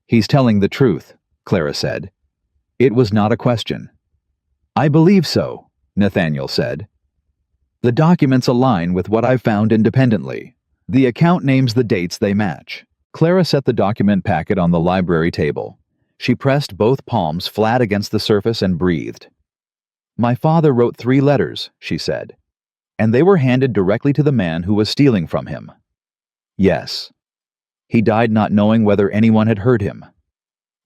"He's telling the truth," Clara said. It was not a question. "I believe so," Nathaniel said. "The documents align with what I've found independently. The account names the dates they match." Clara set the document packet on the library table. She pressed both palms flat against the surface and breathed. "My father wrote 3 letters," she said, "and they were handed directly to the man who was stealing from him." "Yes." "He died not knowing whether anyone had heard him."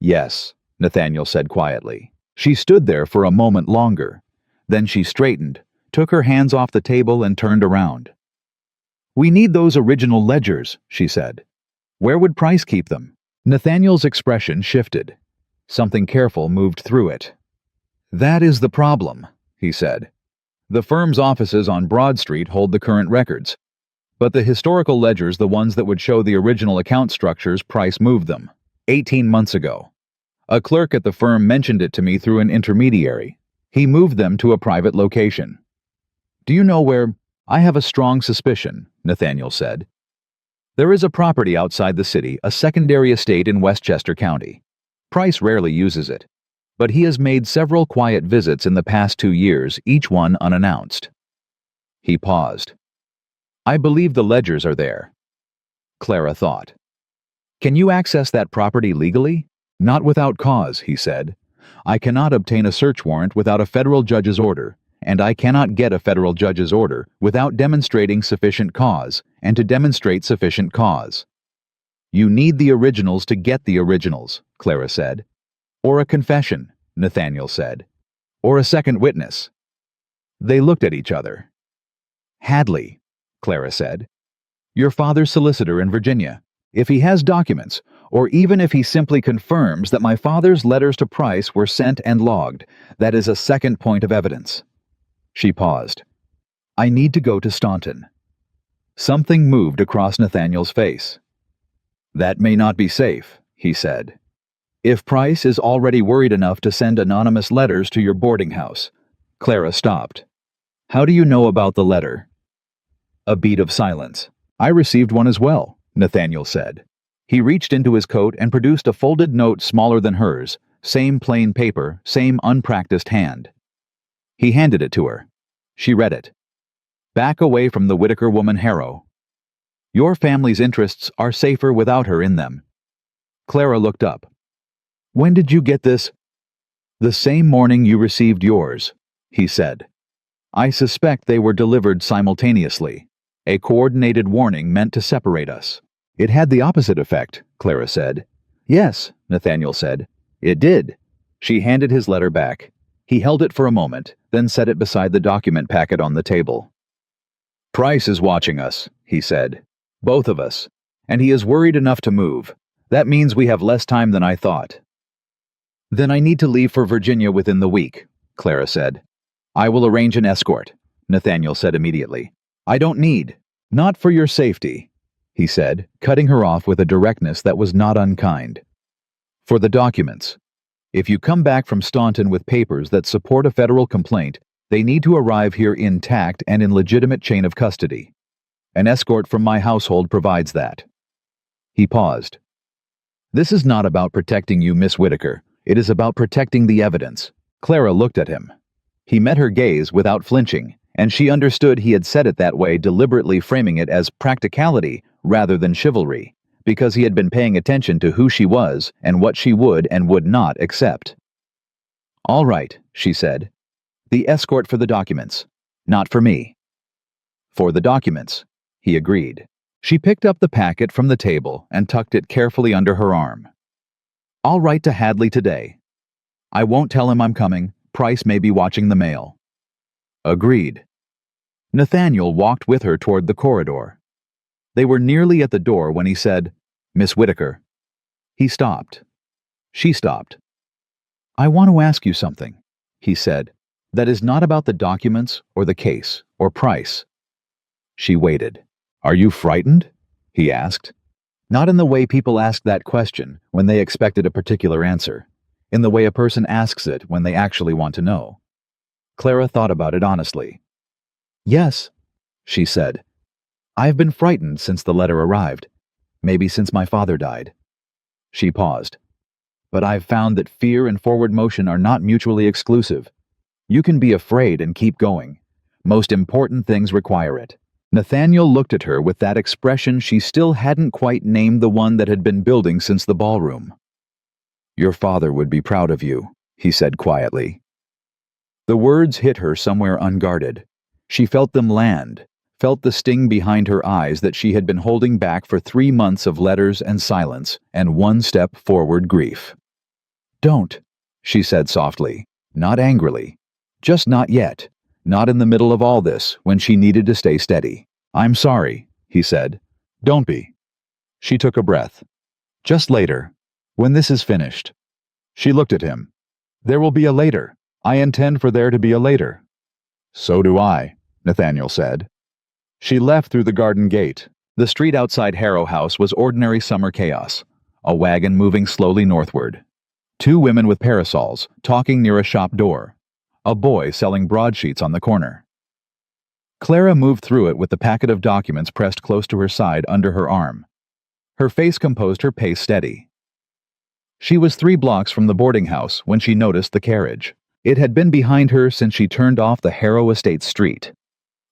"Yes," Nathaniel said quietly. She stood there for a moment longer. Then she straightened, took her hands off the table and turned around. "We need those original ledgers," she said. "Where would Price keep them?" Nathaniel's expression shifted. Something careful moved through it. "That is the problem," he said. "The firm's offices on Broad Street hold the current records, but the historical ledgers, the ones that would show the original account structures, Price moved them 18 months ago. A clerk at the firm mentioned it to me through an intermediary. He moved them to a private location." "Do you know where—" "I have a strong suspicion," Nathaniel said. "There is a property outside the city, a secondary estate in Westchester County. Price rarely uses it, but he has made several quiet visits in the past 2 years, each one unannounced." He paused. "I believe the ledgers are there." Clara thought. "Can you access that property legally?" "Not without cause," he said. "I cannot obtain a search warrant without a federal judge's order, and I cannot get a federal judge's order without demonstrating sufficient cause, and to demonstrate sufficient cause." "You need the originals to get the originals," Clara said. "Or a confession," Nathaniel said. "Or a second witness." They looked at each other. "Hadley," Clara said. "Your father's solicitor in Virginia. If he has documents, or even if he simply confirms that my father's letters to Price were sent and logged, that is a second point of evidence." She paused. "I need to go to Staunton." Something moved across Nathaniel's face. "That may not be safe," he said. "If Price is already worried enough to send anonymous letters to your boarding house." Clara stopped. "How do you know about the letter?" A beat of silence. "I received one as well," Nathaniel said. He reached into his coat and produced a folded note smaller than hers, same plain paper, same unpracticed hand. He handed it to her. She read it. Back away from the Whitaker woman, Harrow. Your family's interests are safer without her in them. Clara looked up. When did you get this? The same morning you received yours, he said. I suspect they were delivered simultaneously. A coordinated warning meant to separate us. It had the opposite effect, Clara said. Yes, Nathaniel said. It did. She handed his letter back. He held it for a moment, then set it beside the document packet on the table. Price is watching us, he said. Both of us. And he is worried enough to move. That means we have less time than I thought. Then I need to leave for Virginia within the week, Clara said. I will arrange an escort, Nathaniel said immediately. I don't need. Not for your safety, he said, cutting her off with a directness that was not unkind. For the documents. If you come back from Staunton with papers that support a federal complaint, they need to arrive here intact and in legitimate chain of custody. An escort from my household provides that. He paused. This is not about protecting you, Miss Whitaker. It is about protecting the evidence. Clara looked at him. He met her gaze without flinching, and she understood he had said it that way, deliberately framing it as practicality rather than chivalry, because he had been paying attention to who she was and what she would and would not accept. All right, she said. The escort for the documents. Not for me. For the documents, he agreed. She picked up the packet from the table and tucked it carefully under her arm. I'll write to Hadley today. I won't tell him I'm coming. Price may be watching the mail. Agreed. Nathaniel walked with her toward the corridor. They were nearly at the door when he said, Miss Whitaker. He stopped. She stopped. I want to ask you something, he said, that is not about the documents or the case or Price. She waited. Are you frightened? He asked. Not in the way people ask that question when they expected a particular answer, in the way a person asks it when they actually want to know. Clara thought about it honestly. Yes, she said. I've been frightened since the letter arrived, maybe since my father died. She paused. But I've found that fear and forward motion are not mutually exclusive. You can be afraid and keep going. Most important things require it. Nathaniel looked at her with that expression she still hadn't quite named, the one that had been building since the ballroom. Your father would be proud of you, he said quietly. The words hit her somewhere unguarded. She felt them land, felt the sting behind her eyes that she had been holding back for 3 months of letters and silence and one step forward grief. Don't, she said softly, not angrily. Just not yet. Not in the middle of all this, when she needed to stay steady. I'm sorry, he said. Don't be. She took a breath. Just later, when this is finished. She looked at him. There will be a later. I intend for there to be a later. So do I, Nathaniel said. She left through the garden gate. The street outside Harrow House was ordinary summer chaos. A wagon moving slowly northward. 2 women with parasols, talking near a shop door. A boy selling broadsheets on the corner. Clara moved through it with the packet of documents pressed close to her side under her arm. Her face composed her pace steady. She was 3 blocks from the boarding house when she noticed the carriage. It had been behind her since she turned off the Harrow Estate street.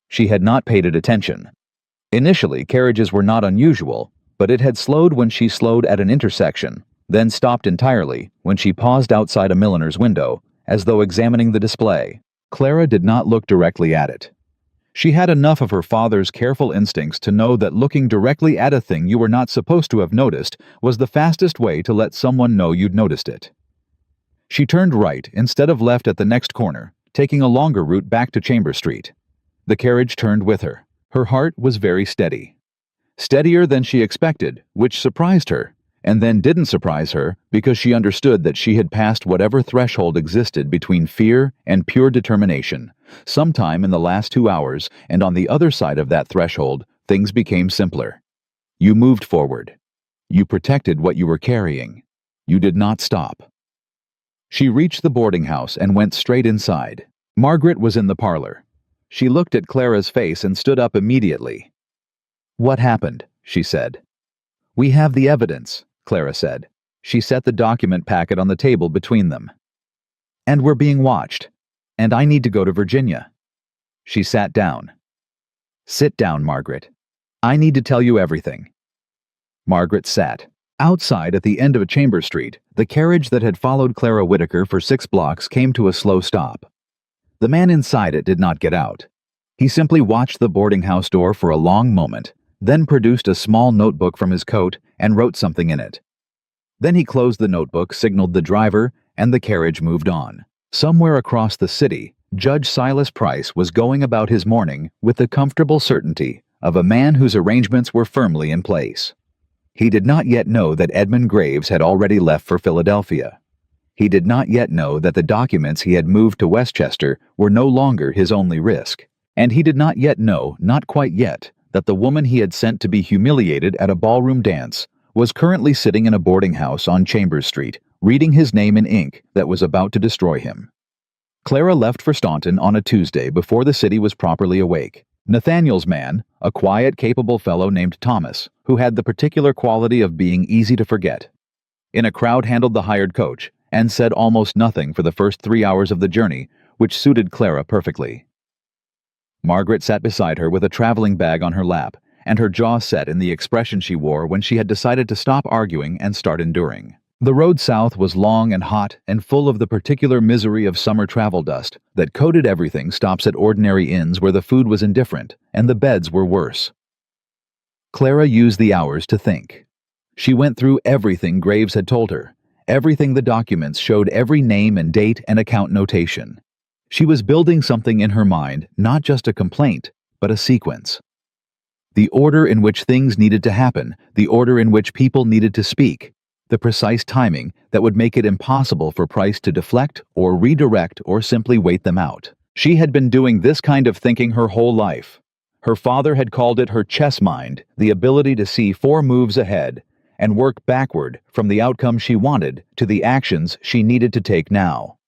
She had not paid it attention. Initially, carriages were not unusual, but it had slowed when she slowed at an intersection, then stopped entirely when she paused outside a milliner's window, as though examining the display. Clara did not look directly at it. She had enough of her father's careful instincts to know that looking directly at a thing you were not supposed to have noticed was the fastest way to let someone know you'd noticed it. She turned right instead of left at the next corner, taking a longer route back to Chambers Street. The carriage turned with her. Her heart was very steady. Steadier than she expected, which surprised her, and then didn't surprise her because she understood that she had passed whatever threshold existed between fear and pure determination. Sometime in the last 2 hours, and on the other side of that threshold, things became simpler. You moved forward. You protected what you were carrying. You did not stop. She reached the boarding house and went straight inside. Margaret was in the parlor. She looked at Clara's face and stood up immediately. What happened? She said. "We have the evidence," Clara said. She set the document packet on the table between them. "And we're being watched. And I need to go to Virginia." She sat down. "Sit down, Margaret. I need to tell you everything." Margaret sat. Outside, at the end of Chambers Street, the carriage that had followed Clara Whitaker for 6 blocks came to a slow stop. The man inside it did not get out. He simply watched the boarding house door for a long moment, then produced a small notebook from his coat and wrote something in it. Then he closed the notebook, signaled the driver, and the carriage moved on. Somewhere across the city, Judge Silas Price was going about his morning with the comfortable certainty of a man whose arrangements were firmly in place. He did not yet know that Edmund Graves had already left for Philadelphia. He did not yet know that the documents he had moved to Westchester were no longer his only risk. And he did not yet know, not quite yet, that the woman he had sent to be humiliated at a ballroom dance was currently sitting in a boarding house on Chambers Street, reading his name in ink that was about to destroy him. Clara left for Staunton on a Tuesday before the city was properly awake. Nathaniel's man, a quiet, capable fellow named Thomas, who had the particular quality of being easy to forget. In a crowd handled the hired coach and said almost nothing for the first 3 hours of the journey, which suited Clara perfectly. Margaret sat beside her with a traveling bag on her lap, and her jaw set in the expression she wore when she had decided to stop arguing and start enduring. The road south was long and hot and full of the particular misery of summer travel dust that coated everything stops at ordinary inns where the food was indifferent and the beds were worse. Clara used the hours to think. She went through everything Graves had told her, everything the documents showed, every name and date and account notation. She was building something in her mind, not just a complaint, but a sequence. The order in which things needed to happen, the order in which people needed to speak, the precise timing that would make it impossible for Price to deflect or redirect or simply wait them out. She had been doing this kind of thinking her whole life. Her father had called it her chess mind, the ability to see 4 moves ahead and work backward from the outcome she wanted to the actions she needed to take now.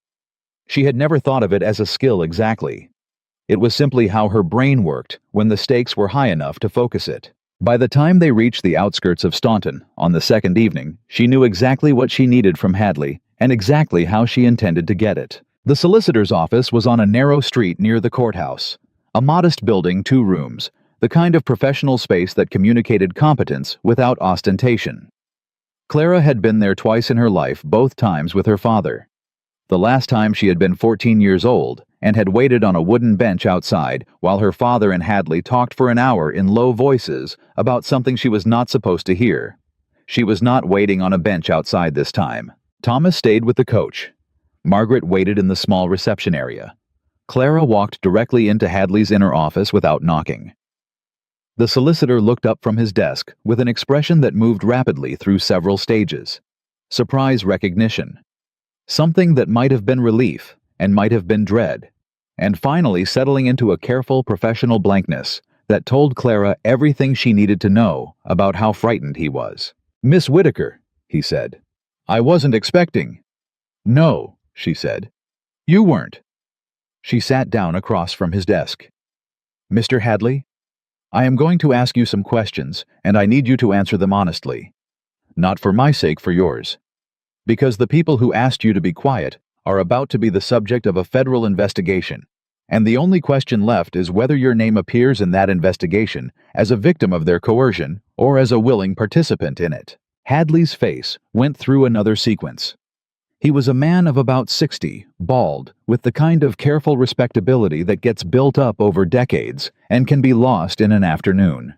She had never thought of it as a skill exactly. It was simply how her brain worked when the stakes were high enough to focus it. By the time they reached the outskirts of Staunton on the second evening, she knew exactly what she needed from Hadley and exactly how she intended to get it. The solicitor's office was on a narrow street near the courthouse, a modest building, 2 rooms, the kind of professional space that communicated competence without ostentation. Clara had been there twice in her life, both times with her father. The last time she had been 14 years old and had waited on a wooden bench outside while her father and Hadley talked for an hour in low voices about something she was not supposed to hear. She was not waiting on a bench outside this time. Thomas stayed with the coach. Margaret waited in the small reception area. Clara walked directly into Hadley's inner office without knocking. The solicitor looked up from his desk with an expression that moved rapidly through several stages. Surprise, recognition. Something that might have been relief and might have been dread, and finally settling into a careful professional blankness that told Clara everything she needed to know about how frightened he was. "Miss Whitaker," he said. "I wasn't expecting." "No," she said. "You weren't." She sat down across from his desk. "Mr. Hadley, I am going to ask you some questions, and I need you to answer them honestly. Not for my sake, for yours. Because the people who asked you to be quiet are about to be the subject of a federal investigation, and the only question left is whether your name appears in that investigation as a victim of their coercion or as a willing participant in it." Hadley's face went through another sequence. He was a man of about 60, bald, with the kind of careful respectability that gets built up over decades and can be lost in an afternoon.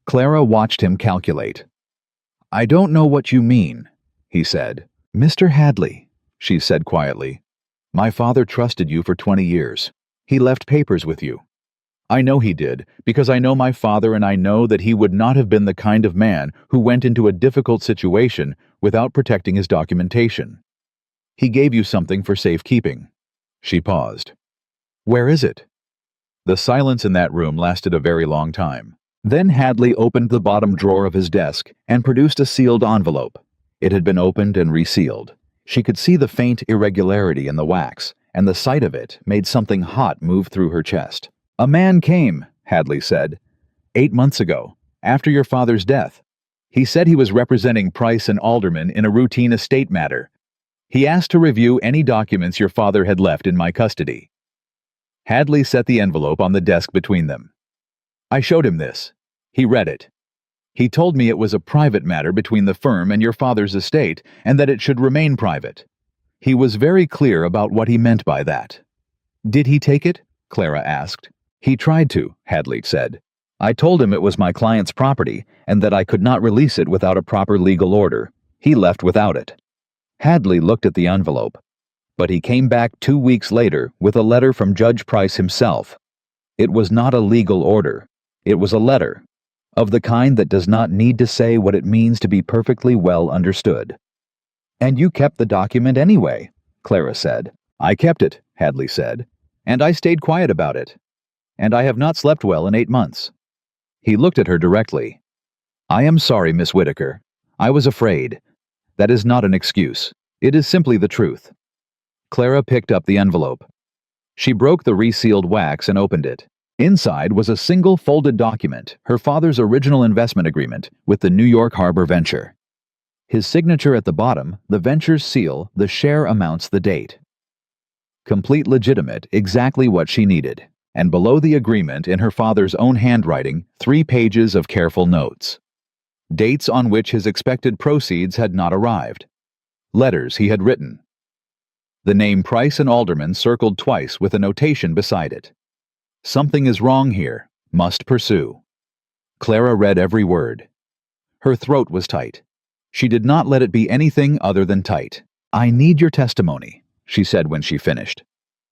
Clara watched him calculate. "I don't know what you mean," he said. "Mr. Hadley," she said quietly, "my father trusted you for 20 years. He left papers with you. I know he did, because I know my father, and I know that he would not have been the kind of man who went into a difficult situation without protecting his documentation. He gave you something for safekeeping." She paused. "Where is it?" The silence in that room lasted a very long time. Then Hadley opened the bottom drawer of his desk and produced a sealed envelope. It had been opened and resealed. She could see the faint irregularity in the wax, and the sight of it made something hot move through her chest. "A man came," Hadley said, 8 months ago, after your father's death. He said he was representing Price and Alderman in a routine estate matter. He asked to review any documents your father had left in my custody. Hadley set the envelope on the desk between them. I showed him this. He read it. He told me it was a private matter between the firm and your father's estate, and that it should remain private. He was very clear about what he meant by that. Did he take it? Clara asked. He tried to, Hadley said. I told him it was my client's property, and that I could not release it without a proper legal order. He left without it. Hadley looked at the envelope, but he came back 2 weeks later with a letter from Judge Price himself. It was not a legal order. It was a letter, of the kind that does not need to say what it means to be perfectly well understood. And you kept the document anyway, Clara said. I kept it, Hadley said, and I stayed quiet about it. And I have not slept well in 8 months. He looked at her directly. I am sorry, Miss Whitaker. I was afraid. That is not an excuse. It is simply the truth. Clara picked up the envelope. She broke the resealed wax and opened it. Inside was a single folded document, her father's original investment agreement with the New York Harbor venture. His signature at the bottom, the venture's seal, the share amounts, the date. Complete, legitimate, exactly what she needed. And below the agreement, in her father's own handwriting, 3 pages of careful notes. Dates on which his expected proceeds had not arrived. Letters he had written. The name Price and Alderman circled twice with a notation beside it. Something is wrong here. Must pursue. Clara read every word. Her throat was tight. She did not let it be anything other than tight. I need your testimony, she said when she finished.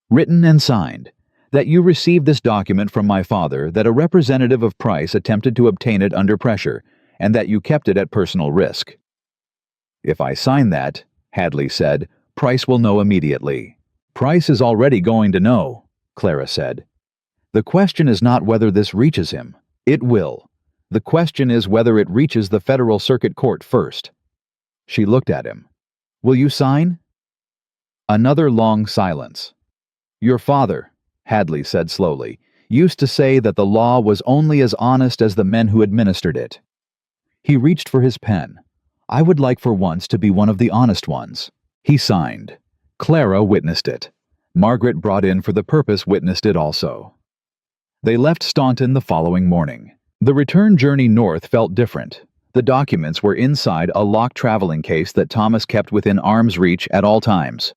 Written and signed. That you received this document from my father, that a representative of Price attempted to obtain it under pressure, and that you kept it at personal risk. If I sign that, Hadley said, Price will know immediately. Price is already going to know, Clara said. The question is not whether this reaches him. It will. The question is whether it reaches the Federal Circuit Court first. She looked at him. Will you sign? Another long silence. Your father, Hadley said slowly, used to say that the law was only as honest as the men who administered it. He reached for his pen. I would like for once to be one of the honest ones. He signed. Clara witnessed it. Margaret, brought in for the purpose, witnessed it also. They left Staunton the following morning. The return journey north felt different. The documents were inside a locked traveling case that Thomas kept within arm's reach at all times.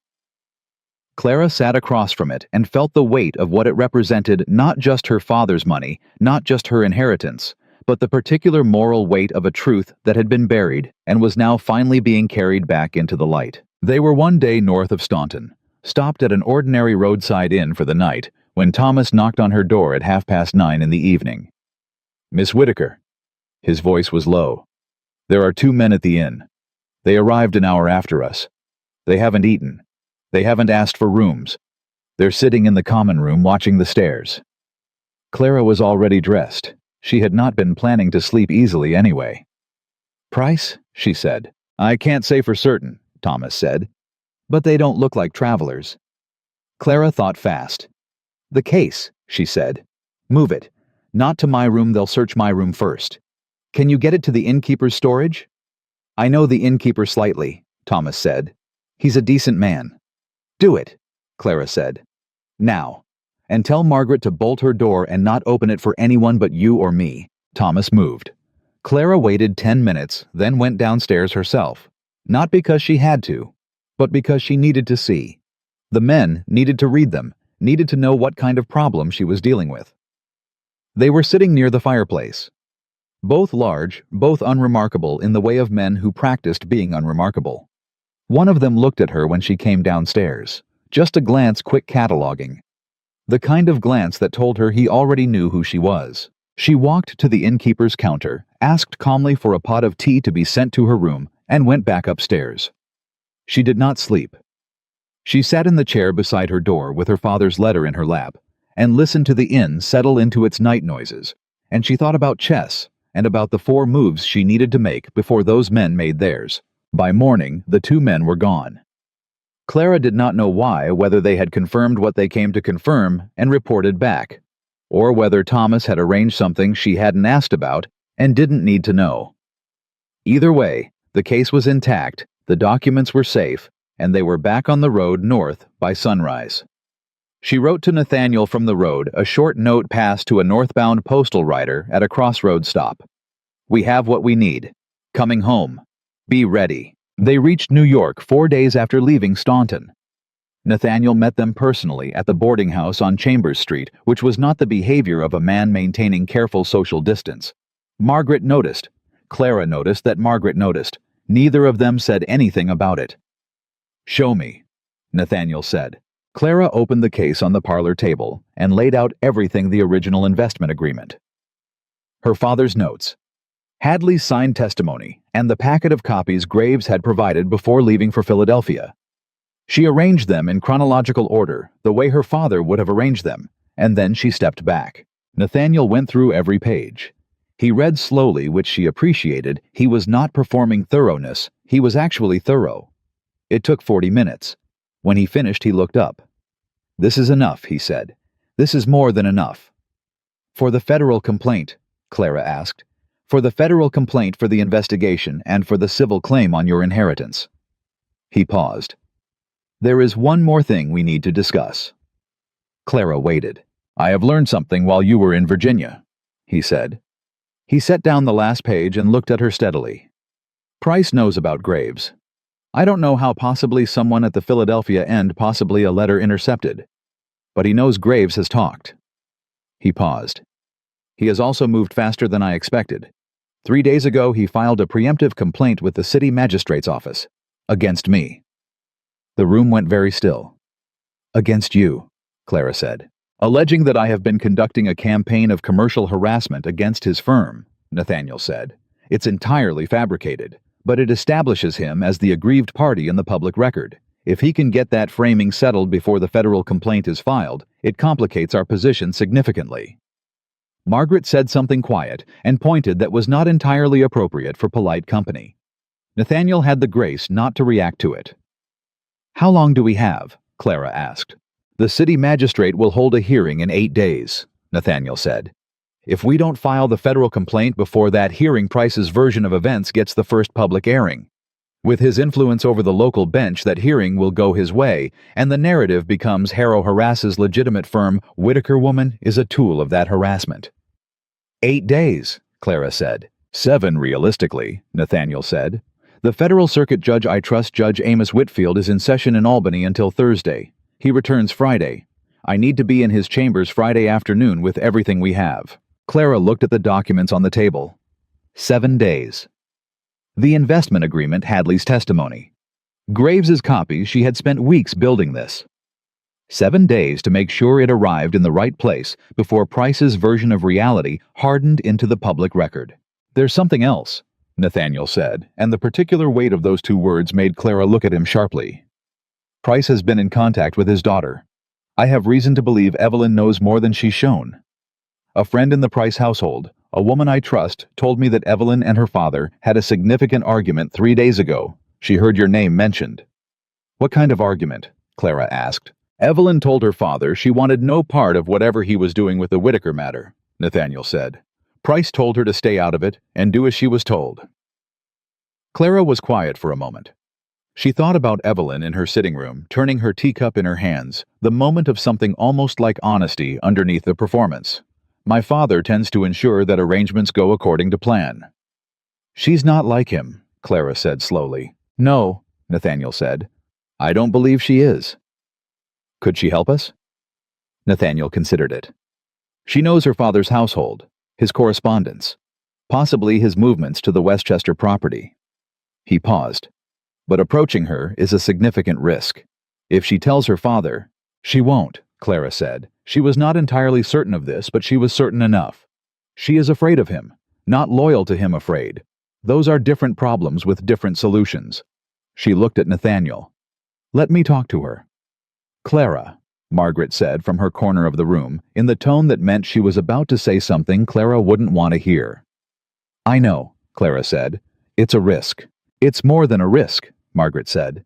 Clara sat across from it and felt the weight of what it represented, not just her father's money, not just her inheritance, but the particular moral weight of a truth that had been buried and was now finally being carried back into the light. They were one day north of Staunton, stopped at an ordinary roadside inn for the night, when Thomas knocked on her door at 9:30 in the evening. Miss Whitaker. His voice was low. There are 2 men at the inn. They arrived an hour after us. They haven't eaten. They haven't asked for rooms. They're sitting in the common room watching the stairs. Clara was already dressed. She had not been planning to sleep easily anyway. Price? She said. I can't say for certain, Thomas said. But they don't look like travelers. Clara thought fast. The case, she said. Move it. Not to my room, they'll search my room first. Can you get it to the innkeeper's storage? I know the innkeeper slightly, Thomas said. He's a decent man. Do it, Clara said. Now. And tell Margaret to bolt her door and not open it for anyone but you or me. Thomas moved. Clara waited 10 minutes, then went downstairs herself. Not because she had to, but because she needed to see. The men needed to read them, needed to know what kind of problem she was dealing with. They were sitting near the fireplace. Both large, both unremarkable in the way of men who practiced being unremarkable. One of them looked at her when she came downstairs. Just a glance, quick cataloging. The kind of glance that told her he already knew who she was. She walked to the innkeeper's counter, asked calmly for a pot of tea to be sent to her room, and went back upstairs. She did not sleep. She sat in the chair beside her door with her father's letter in her lap, and listened to the inn settle into its night noises, and she thought about chess, and about the 4 moves she needed to make before those men made theirs. By morning, the 2 men were gone. Clara did not know why, whether they had confirmed what they came to confirm and reported back, or whether Thomas had arranged something she hadn't asked about and didn't need to know. Either way, the case was intact, the documents were safe, and they were back on the road north by sunrise. She wrote to Nathaniel from the road a short note passed to a northbound postal rider at a crossroads stop. "We have what we need. Coming home. Be ready." They reached New York 4 days after leaving Staunton. Nathaniel met them personally at the boarding house on Chambers Street, which was not the behavior of a man maintaining careful social distance. Margaret noticed. Clara noticed that Margaret noticed. Neither of them said anything about it. "Show me," Nathaniel said. Clara opened the case on the parlor table and laid out everything: the original investment agreement, her father's notes, Hadley's signed testimony, and the packet of copies Graves had provided before leaving for Philadelphia. She arranged them in chronological order, the way her father would have arranged them, and then she stepped back. Nathaniel went through every page. He read slowly, which she appreciated. He was not performing thoroughness, he was actually thorough. It took 40 minutes. When he finished, he looked up. "This is enough," he said. "This is more than enough." "For the federal complaint?" Clara asked. "For the federal complaint, for the investigation, and for the civil claim on your inheritance." He paused. "There is one more thing we need to discuss." Clara waited. "I have learned something while you were in Virginia," he said. He set down the last page and looked at her steadily. "Price knows about Graves. I don't know how, possibly someone at the Philadelphia end, possibly a letter intercepted. But he knows Graves has talked." He paused. "He has also moved faster than I expected. 3 days ago he filed a preemptive complaint with the city magistrate's office. Against me." The room went very still. "Against you," Clara said. "Alleging that I have been conducting a campaign of commercial harassment against his firm," Nathaniel said. "It's entirely fabricated, but it establishes him as the aggrieved party in the public record. If he can get that framing settled before the federal complaint is filed, it complicates our position significantly." Margaret said something quiet and pointed that was not entirely appropriate for polite company. Nathaniel had the grace not to react to it. "How long do we have?" Clara asked. "The city magistrate will hold a hearing in 8 days, Nathaniel said. "If we don't file the federal complaint before that hearing, Price's version of events gets the first public airing. With his influence over the local bench, that hearing will go his way, and the narrative becomes Harrow harasses legitimate firm. Whitaker woman is a tool of that harassment." 8 days, Clara said. 7 realistically, Nathaniel said. "The federal circuit judge, I trust Judge Amos Whitfield, is in session in Albany until Thursday. He returns Friday. I need to be in his chambers Friday afternoon with everything we have." Clara looked at the documents on the table. 7 days. The investment agreement, Hadley's testimony. Graves's copy. She had spent weeks building this. 7 days to make sure it arrived in the right place before Price's version of reality hardened into the public record. "There's something else," Nathaniel said, and the particular weight of those 2 words made Clara look at him sharply. "Price has been in contact with his daughter. I have reason to believe Evelyn knows more than she's shown. A friend in the Price household, a woman I trust, told me that Evelyn and her father had a significant argument 3 days ago. She heard your name mentioned." "What kind of argument?" Clara asked. "Evelyn told her father she wanted no part of whatever he was doing with the Whitaker matter," Nathaniel said. "Price told her to stay out of it and do as she was told." Clara was quiet for a moment. She thought about Evelyn in her sitting room, turning her teacup in her hands, the moment of something almost like honesty underneath the performance. "My father tends to ensure that arrangements go according to plan." "She's not like him," Clara said slowly. "No," Nathaniel said. "I don't believe she is." "Could she help us?" Nathaniel considered it. "She knows her father's household, his correspondence, possibly his movements to the Westchester property." He paused. "But approaching her is a significant risk. If she tells her father—" "She won't," Clara said. She was not entirely certain of this, but she was certain enough. "She is afraid of him, not loyal to him, afraid. Those are different problems with different solutions." She looked at Nathaniel. "Let me talk to her." "Clara," Margaret said from her corner of the room, in the tone that meant she was about to say something Clara wouldn't want to hear. "I know," Clara said. "It's a risk." "It's more than a risk," Margaret said.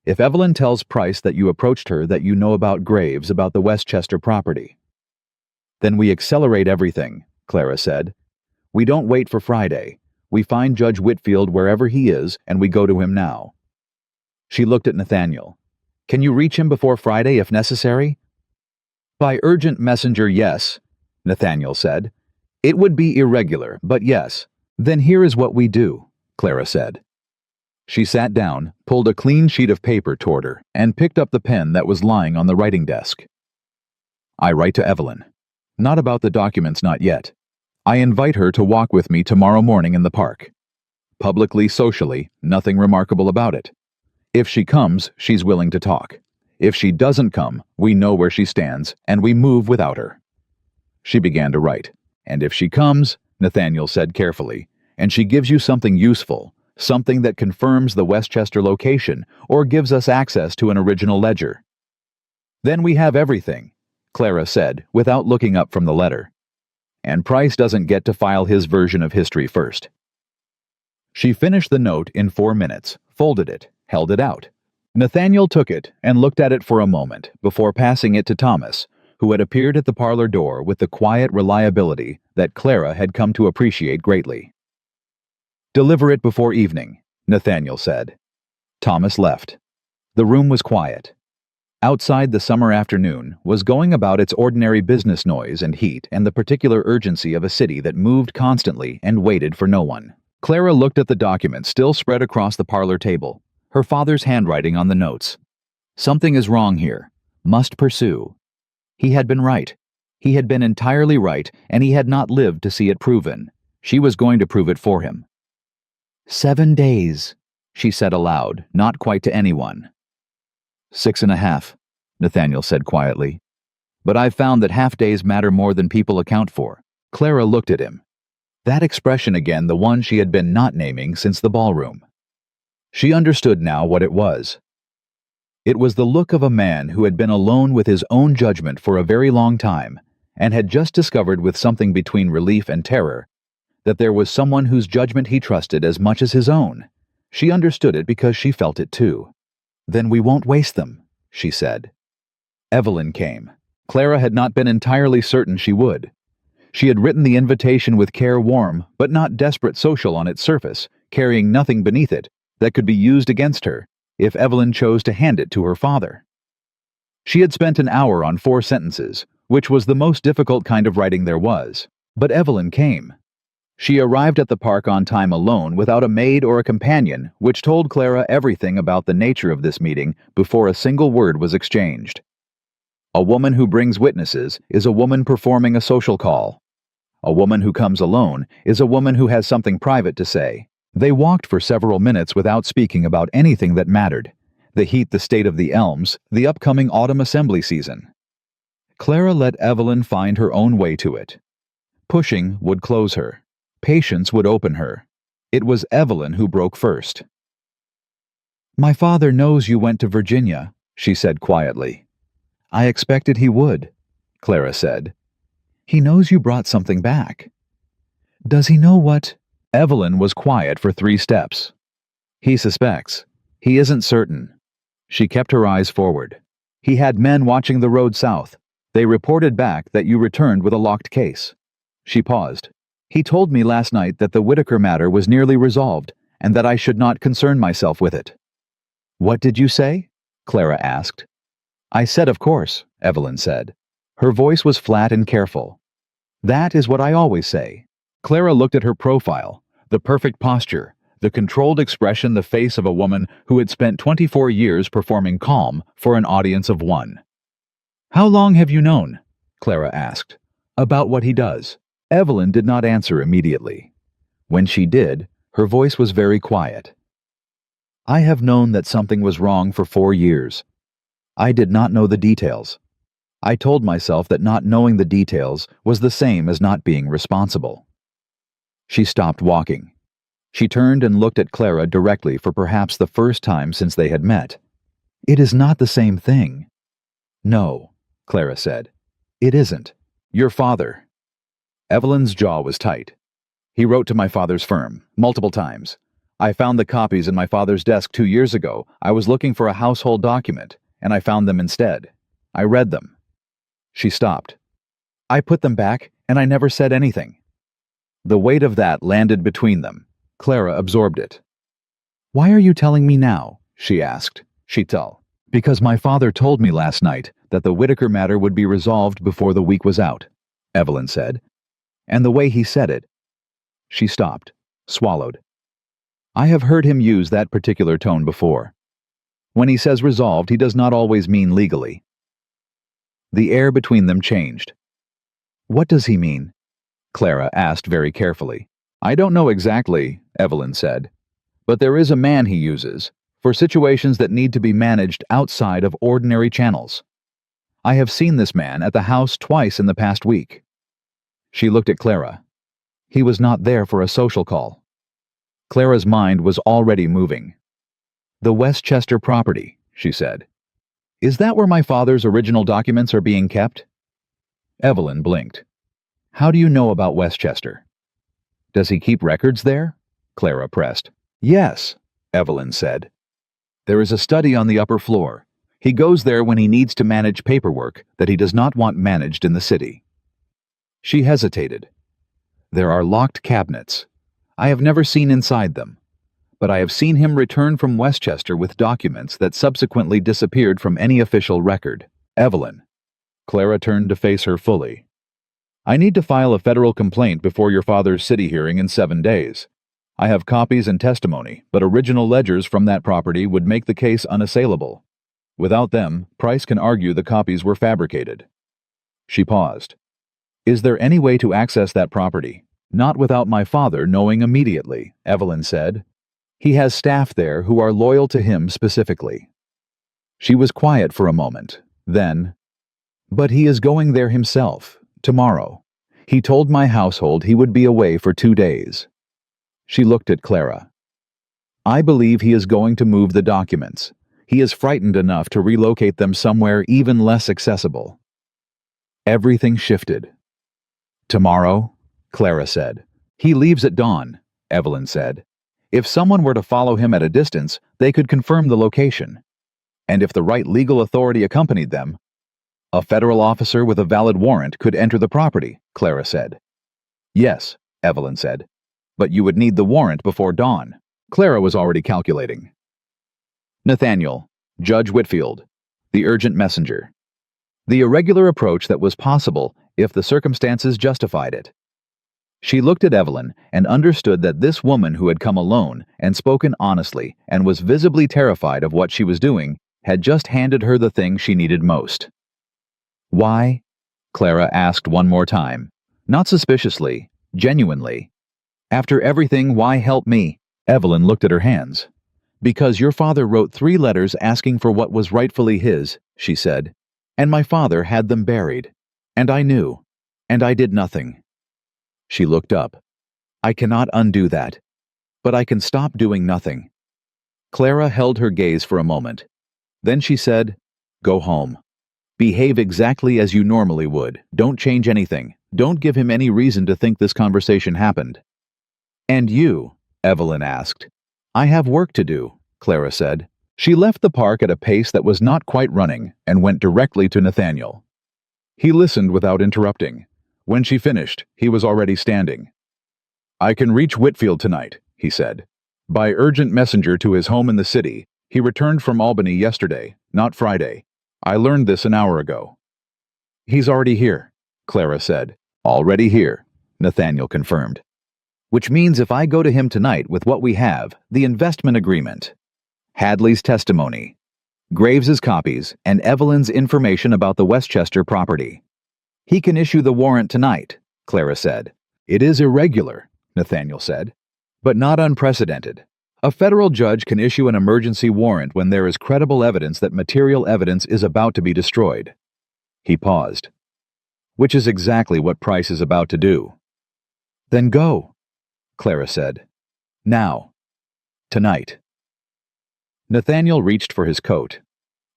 "If Evelyn tells Price that you approached her, that you know about Graves, about the Westchester property." "Then we accelerate everything," Clara said. "We don't wait for Friday. We find Judge Whitfield wherever he is, and we go to him now." She looked at Nathaniel. "Can you reach him before Friday if necessary?" "By urgent messenger, yes," Nathaniel said. "It would be irregular, but yes." "Then here is what we do," Clara said. She sat down, pulled a clean sheet of paper toward her, and picked up the pen that was lying on the writing desk. "I write to Evelyn. Not about the documents, not yet. I invite her to walk with me tomorrow morning in the park. Publicly, socially, nothing remarkable about it. If she comes, she's willing to talk. If she doesn't come, we know where she stands, and we move without her." She began to write. "And if she comes," Nathaniel said carefully, "and she gives you something useful, something that confirms the Westchester location or gives us access to an original ledger." "Then we have everything," Clara said, without looking up from the letter. "And Price doesn't get to file his version of history first." She finished the note in 4 minutes, folded it, held it out. Nathaniel took it and looked at it for a moment before passing it to Thomas, who had appeared at the parlor door with the quiet reliability that Clara had come to appreciate greatly. "Deliver it before evening," Nathaniel said. Thomas left. The room was quiet. Outside, the summer afternoon was going about its ordinary business noise and heat and the particular urgency of a city that moved constantly and waited for no one. Clara looked at the document still spread across the parlor table, her father's handwriting on the notes. Something is wrong here. Must pursue. He had been right. He had been entirely right, and he had not lived to see it proven. She was going to prove it for him. 7 days, she said aloud, not quite to anyone. 6.5, Nathaniel said quietly. "But I've found that half-days matter more than people account for." Clara looked at him. That expression again, the one she had been not naming since the ballroom. She understood now what it was. It was the look of a man who had been alone with his own judgment for a very long time, and had just discovered with something between relief and terror that there was someone whose judgment he trusted as much as his own. She understood it because she felt it too. "Then we won't waste them," she said. Evelyn came. Clara had not been entirely certain she would. She had written the invitation with care, warm, but not desperate, social on its surface, carrying nothing beneath it that could be used against her if Evelyn chose to hand it to her father. She had spent an hour on 4 sentences, which was the most difficult kind of writing there was. But Evelyn came. She arrived at the park on time alone without a maid or a companion, which told Clara everything about the nature of this meeting before a single word was exchanged. A woman who brings witnesses is a woman performing a social call. A woman who comes alone is a woman who has something private to say. They walked for several minutes without speaking about anything that mattered: the heat, the state of the elms, the upcoming autumn assembly season. Clara let Evelyn find her own way to it. Pushing would close her. Patience would open her. It was Evelyn who broke first. "My father knows you went to Virginia," she said quietly. "I expected he would," Clara said. "He knows you brought something back." "Does he know what—" Evelyn was quiet for 3 steps. "He suspects. He isn't certain." She kept her eyes forward. "He had men watching the road south. They reported back that you returned with a locked case." She paused. "He told me last night that the Whitaker matter was nearly resolved, and that I should not concern myself with it." "What did you say?" Clara asked. "I said of course," Evelyn said. Her voice was flat and careful. "That is what I always say." Clara looked at her profile, the perfect posture, the controlled expression, the face of a woman who had spent 24 years performing calm for an audience of 1. "How long have you known?" Clara asked. "About what he does?" Evelyn did not answer immediately. When she did, her voice was very quiet. "I have known that something was wrong for 4 years. I did not know the details. I told myself that not knowing the details was the same as not being responsible." She stopped walking. She turned and looked at Clara directly for perhaps the first time since they had met. "It is not the same thing." "No," Clara said. "It isn't. Your father—" Evelyn's jaw was tight. "He wrote to my father's firm, multiple times. I found the copies in my father's desk 2 years ago. I was looking for a household document, and I found them instead. I read them." She stopped. "I put them back, and I never said anything." The weight of that landed between them. Clara absorbed it. "Why are you telling me now?" she asked. "Because my father told me last night that the Whitaker matter would be resolved before the week was out," Evelyn said. "And the way he said it—" She stopped, swallowed. "I have heard him use that particular tone before. When he says resolved, he does not always mean legally." The air between them changed. "What does he mean?" Clara asked very carefully. "I don't know exactly," Evelyn said, "but there is a man he uses for situations that need to be managed outside of ordinary channels. I have seen this man at the house twice in the past week." She looked at Clara. "He was not there for a social call." Clara's mind was already moving. "The Westchester property," she said. "Is that where my father's original documents are being kept?" Evelyn blinked. "How do you know about Westchester?" "Does he keep records there?" Clara pressed. "Yes," Evelyn said. "There is a study on the upper floor. He goes there when he needs to manage paperwork that he does not want managed in the city." She hesitated. "There are locked cabinets. I have never seen inside them, but I have seen him return from Westchester with documents that subsequently disappeared from any official record." "Evelyn." Clara turned to face her fully. "I need to file a federal complaint before your father's city hearing in 7 days. I have copies and testimony, but original ledgers from that property would make the case unassailable. Without them, Price can argue the copies were fabricated." She paused. "Is there any way to access that property?" "Not without my father knowing immediately," Evelyn said. "He has staff there who are loyal to him specifically." She was quiet for a moment. Then, "But he is going there himself, tomorrow. He told my household he would be away for 2 days." She looked at Clara. "I believe he is going to move the documents. He is frightened enough to relocate them somewhere even less accessible." Everything shifted. "Tomorrow?" Clara said. "He leaves at dawn," Evelyn said. "If someone were to follow him at a distance, they could confirm the location. And if the right legal authority accompanied them—" "A federal officer with a valid warrant could enter the property," Clara said. "Yes," Evelyn said. "But you would need the warrant before dawn." Clara was already calculating. "Nathaniel, Judge Whitfield, the urgent messenger. The irregular approach that was possible if the circumstances justified it." She looked at Evelyn and understood that this woman who had come alone and spoken honestly and was visibly terrified of what she was doing had just handed her the thing she needed most. "Why?" Clara asked one more time, not suspiciously, genuinely. "After everything, why help me?" Evelyn looked at her hands. "Because your father wrote 3 letters asking for what was rightfully his," she said, "and my father had them buried. And I knew. And I did nothing." She looked up. "I cannot undo that. But I can stop doing nothing." Clara held her gaze for a moment. Then she said, "Go home. Behave exactly as you normally would. Don't change anything. Don't give him any reason to think this conversation happened." "And you?" Evelyn asked. "I have work to do," Clara said. She left the park at a pace that was not quite running and went directly to Nathaniel. He listened without interrupting. When she finished, he was already standing. "I can reach Whitfield tonight," he said. "By urgent messenger to his home in the city. He returned from Albany yesterday, not Friday. I learned this an hour ago." "He's already here," Clara said. "Already here," Nathaniel confirmed. "Which means if I go to him tonight with what we have, the investment agreement, Hadley's testimony, Graves's copies, and Evelyn's information about the Westchester property, he can issue the warrant tonight," Clara said. "It is irregular," Nathaniel said, "but not unprecedented. A federal judge can issue an emergency warrant when there is credible evidence that material evidence is about to be destroyed." He paused. "Which is exactly what Price is about to do." "Then go," Clara said. "Now. Tonight." Nathaniel reached for his coat.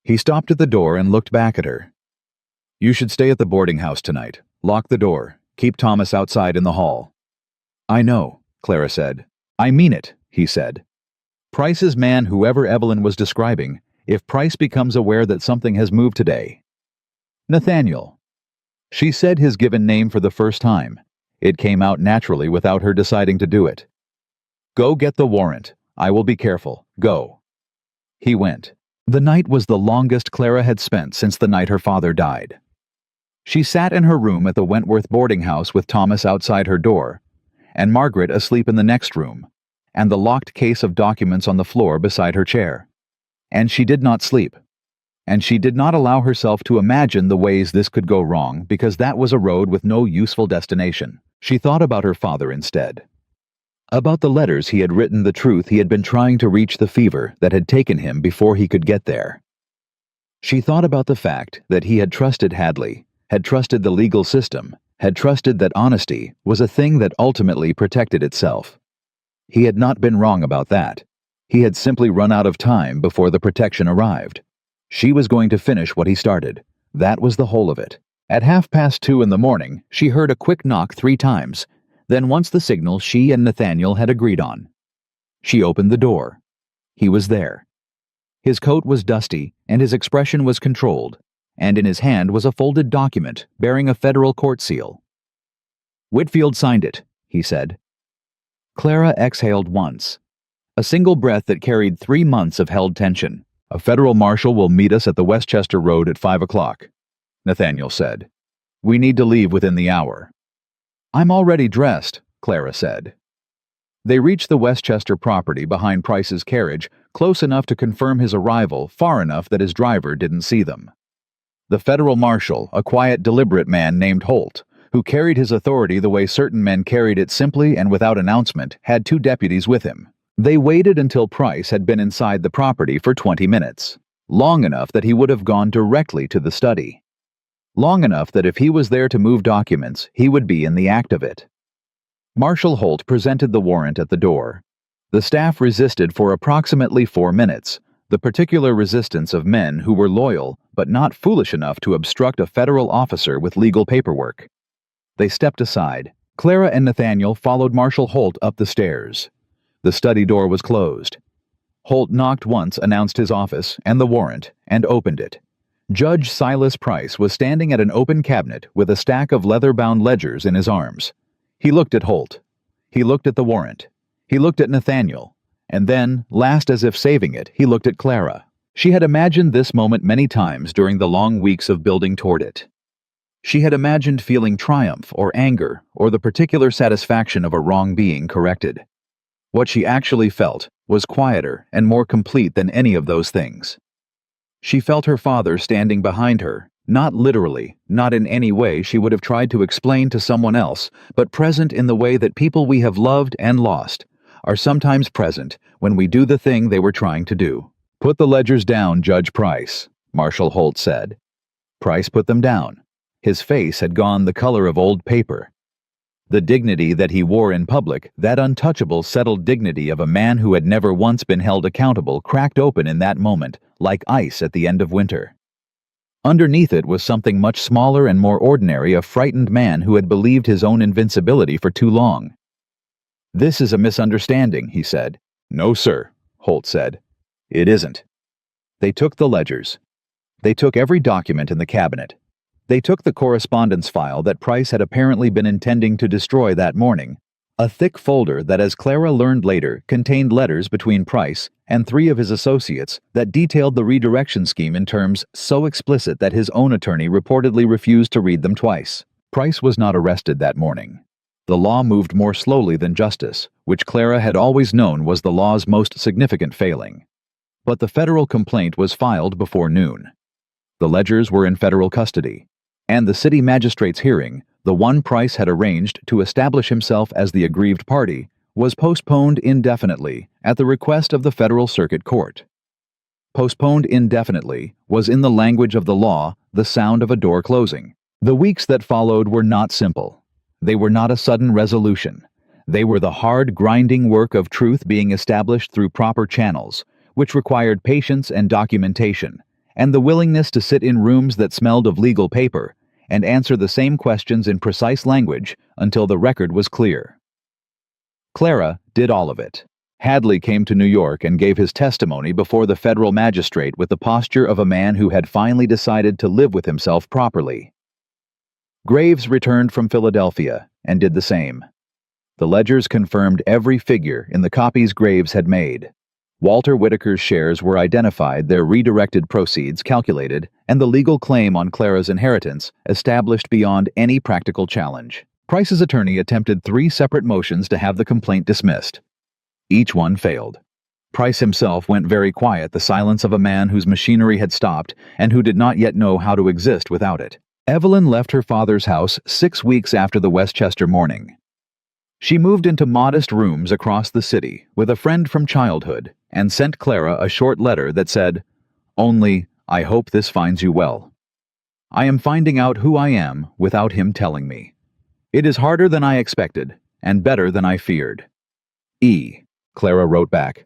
He stopped at the door and looked back at her. "You should stay at the boarding house tonight. Lock the door. Keep Thomas outside in the hall." "I know," Clara said. "I mean it," he said. "Price's man, whoever Evelyn was describing, if Price becomes aware that something has moved today." "Nathaniel." She said his given name for the first time. It came out naturally without her deciding to do it. "Go get the warrant. I will be careful. Go." He went. The night was the longest Clara had spent since the night her father died. She sat in her room at the Wentworth boarding house with Thomas outside her door, and Margaret asleep in the next room, and the locked case of documents on the floor beside her chair. And she did not sleep. And she did not allow herself to imagine the ways this could go wrong, because that was a road with no useful destination. She thought about her father instead. About the letters he had written, the truth he had been trying to reach, the fever that had taken him before he could get there. She thought about the fact that he had trusted Hadley, had trusted the legal system, had trusted that honesty was a thing that ultimately protected itself. He had not been wrong about that. He had simply run out of time before the protection arrived. She was going to finish what he started. That was the whole of it. At 2:30 in the morning, she heard a quick knock 3 times, then once the signal she and Nathaniel had agreed on. She opened the door. He was there. His coat was dusty, and his expression was controlled, and in his hand was a folded document bearing a federal court seal. "Whitfield signed it," he said. Clara exhaled once. A single breath that carried 3 months of held tension. "A federal marshal will meet us at the Westchester Road at 5 o'clock, Nathaniel said. "We need to leave within the hour." "I'm already dressed," Clara said. They reached the Westchester property behind Price's carriage, close enough to confirm his arrival, far enough that his driver didn't see them. The federal marshal, a quiet, deliberate man named Holt, who carried his authority the way certain men carried it, simply and without announcement, had 2 deputies with him. They waited until Price had been inside the property for 20 minutes, long enough that he would have gone directly to the study. Long enough that if he was there to move documents, he would be in the act of it. Marshal Holt presented the warrant at the door. The staff resisted for approximately 4 minutes, the particular resistance of men who were loyal but not foolish enough to obstruct a federal officer with legal paperwork. They stepped aside. Clara and Nathaniel followed Marshal Holt up the stairs. The study door was closed. Holt knocked once, announced his office and the warrant, and opened it. Judge Silas Price was standing at an open cabinet with a stack of leather-bound ledgers in his arms. He looked at Holt. He looked at the warrant. He looked at Nathaniel. And then, last as if saving it, he looked at Clara. She had imagined this moment many times during the long weeks of building toward it. She had imagined feeling triumph or anger or the particular satisfaction of a wrong being corrected. What she actually felt was quieter and more complete than any of those things. She felt her father standing behind her, not literally, not in any way she would have tried to explain to someone else, but present in the way that people we have loved and lost are sometimes present when we do the thing they were trying to do. "Put the ledgers down, Judge Price," Marshal Holt said. Price put them down. His face had gone the color of old paper. The dignity that he wore in public, that untouchable, settled dignity of a man who had never once been held accountable, cracked open in that moment, like ice at the end of winter. Underneath it was something much smaller and more ordinary, a frightened man who had believed his own invincibility for too long. "This is a misunderstanding," he said. "No, sir," Holt said. "It isn't." They took the ledgers. They took every document in the cabinet. They took the correspondence file that Price had apparently been intending to destroy that morning, a thick folder that, as Clara learned later, contained letters between Price and 3 of his associates that detailed the redirection scheme in terms so explicit that his own attorney reportedly refused to read them twice. Price was not arrested that morning. The law moved more slowly than justice, which Clara had always known was the law's most significant failing. But the federal complaint was filed before noon. The ledgers were in federal custody, and the city magistrate's hearing, the one Price had arranged to establish himself as the aggrieved party, was postponed indefinitely at the request of the Federal Circuit Court. Postponed indefinitely was, in the language of the law, the sound of a door closing. The weeks that followed were not simple. They were not a sudden resolution. They were the hard, grinding work of truth being established through proper channels, which required patience and documentation, and the willingness to sit in rooms that smelled of legal paper and answer the same questions in precise language until the record was clear. Clara did all of it. Hadley came to New York and gave his testimony before the federal magistrate with the posture of a man who had finally decided to live with himself properly. Graves returned from Philadelphia and did the same. The ledgers confirmed every figure in the copies Graves had made. Walter Whitaker's shares were identified, their redirected proceeds calculated, and the legal claim on Clara's inheritance established beyond any practical challenge. Price's attorney attempted 3 separate motions to have the complaint dismissed. Each one failed. Price himself went very quiet, the silence of a man whose machinery had stopped and who did not yet know how to exist without it. Evelyn left her father's house 6 weeks after the Westchester morning. She moved into modest rooms across the city with a friend from childhood and sent Clara a short letter that said, "Only, I hope this finds you well. I am finding out who I am without him telling me. It is harder than I expected and better than I feared. E." Clara wrote back.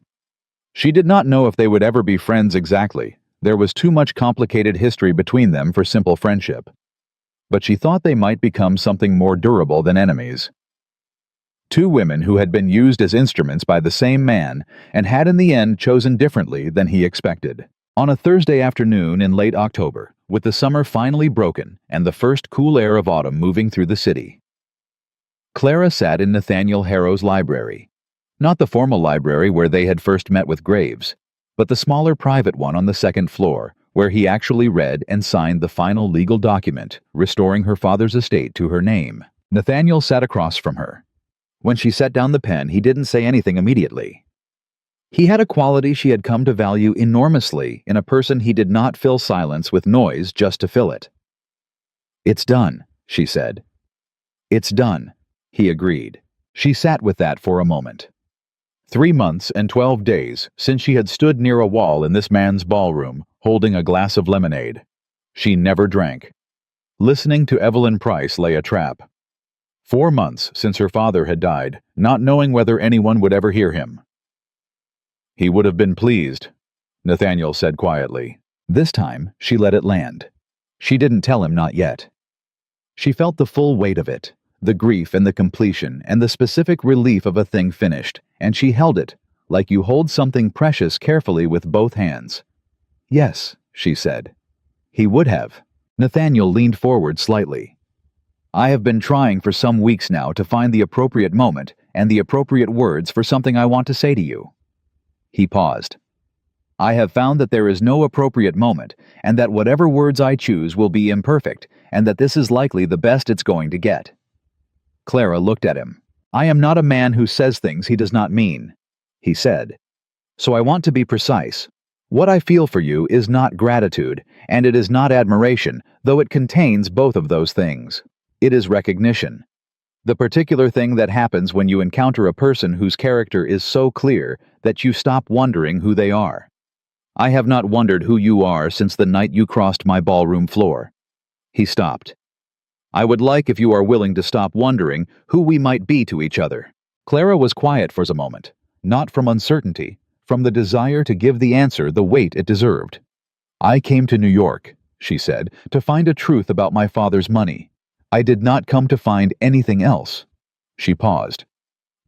She did not know if they would ever be friends exactly. There was too much complicated history between them for simple friendship. But she thought they might become something more durable than enemies. 2 women who had been used as instruments by the same man and had in the end chosen differently than he expected. On a Thursday afternoon in late October, with the summer finally broken and the first cool air of autumn moving through the city, Clara sat in Nathaniel Harrow's library. Not the formal library where they had first met with Graves, but the smaller private one on the 2nd floor, where he actually read and signed the final legal document restoring her father's estate to her name. Nathaniel sat across from her. When she set down the pen, he didn't say anything immediately. He had a quality she had come to value enormously in a person he did not fill silence with noise just to fill it. "It's done," she said. "It's done," he agreed. She sat with that for a moment. 3 months and 12 days since she had stood near a wall in this man's ballroom, holding a glass of lemonade. She never drank. Listening to Evelyn Price lay a trap. 4 months since her father had died, not knowing whether anyone would ever hear him. "He would have been pleased," Nathaniel said quietly. This time, she let it land. She didn't tell him not yet. She felt the full weight of it, the grief and the completion and the specific relief of a thing finished, and she held it, like you hold something precious carefully with both hands. "Yes," she said. "He would have." Nathaniel leaned forward slightly. "I have been trying for some weeks now to find the appropriate moment and the appropriate words for something I want to say to you." He paused. "I have found that there is no appropriate moment, and that whatever words I choose will be imperfect, and that this is likely the best it's going to get." Clara looked at him. "I am not a man who says things he does not mean," he said. "So I want to be precise. What I feel for you is not gratitude, and it is not admiration, though it contains both of those things. It is recognition. The particular thing that happens when you encounter a person whose character is so clear that you stop wondering who they are. I have not wondered who you are since the night you crossed my ballroom floor." He stopped. "I would like if you are willing to stop wondering who we might be to each other." Clara was quiet for a moment, not from uncertainty, from the desire to give the answer the weight it deserved. "I came to New York," she said, "to find a truth about my father's money. I did not come to find anything else." She paused.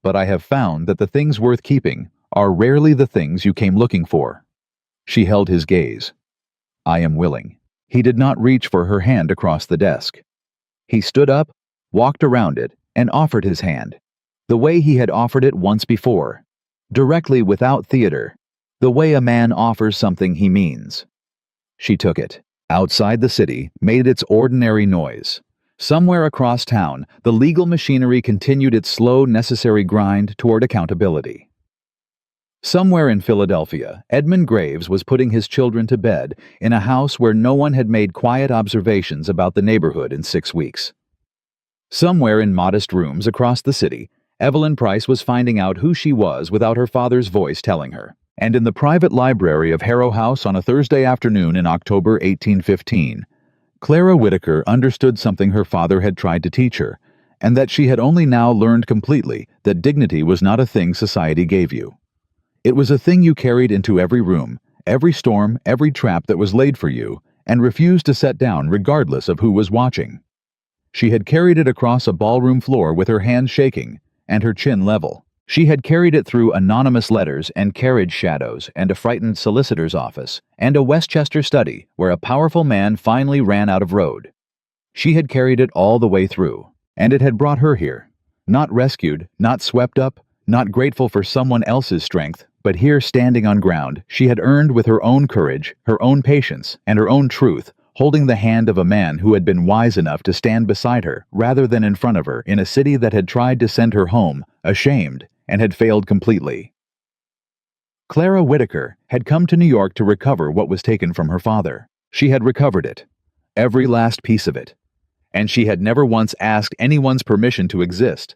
"But I have found that the things worth keeping are rarely the things you came looking for." She held his gaze. "I am willing." He did not reach for her hand across the desk. He stood up, walked around it, and offered his hand, the way he had offered it once before, directly without theater, the way a man offers something he means. She took it. Outside the city made its ordinary noise. Somewhere across town, the legal machinery continued its slow, necessary grind toward accountability. Somewhere in Philadelphia, Edmund Graves was putting his children to bed in a house where no one had made quiet observations about the neighborhood in 6 weeks. Somewhere in modest rooms across the city, Evelyn Price was finding out who she was without her father's voice telling her. And in the private library of Harrow House on a Thursday afternoon in October 1815, Clara Whitaker understood something her father had tried to teach her, and that she had only now learned completely that dignity was not a thing society gave you. It was a thing you carried into every room, every storm, every trap that was laid for you, and refused to set down regardless of who was watching. She had carried it across a ballroom floor with her hands shaking and her chin level. She had carried it through anonymous letters and carriage shadows and a frightened solicitor's office and a Westchester study where a powerful man finally ran out of road. She had carried it all the way through, and it had brought her here, Not rescued, not swept up, not grateful for someone else's strength, but here standing on ground she had earned with her own courage, her own patience, and her own truth, holding the hand of a man who had been wise enough to stand beside her rather than in front of her in a city that had tried to send her home, ashamed, and had failed completely. Clara Whitaker had come to New York to recover what was taken from her father. She had recovered it, every last piece of it, and she had never once asked anyone's permission to exist.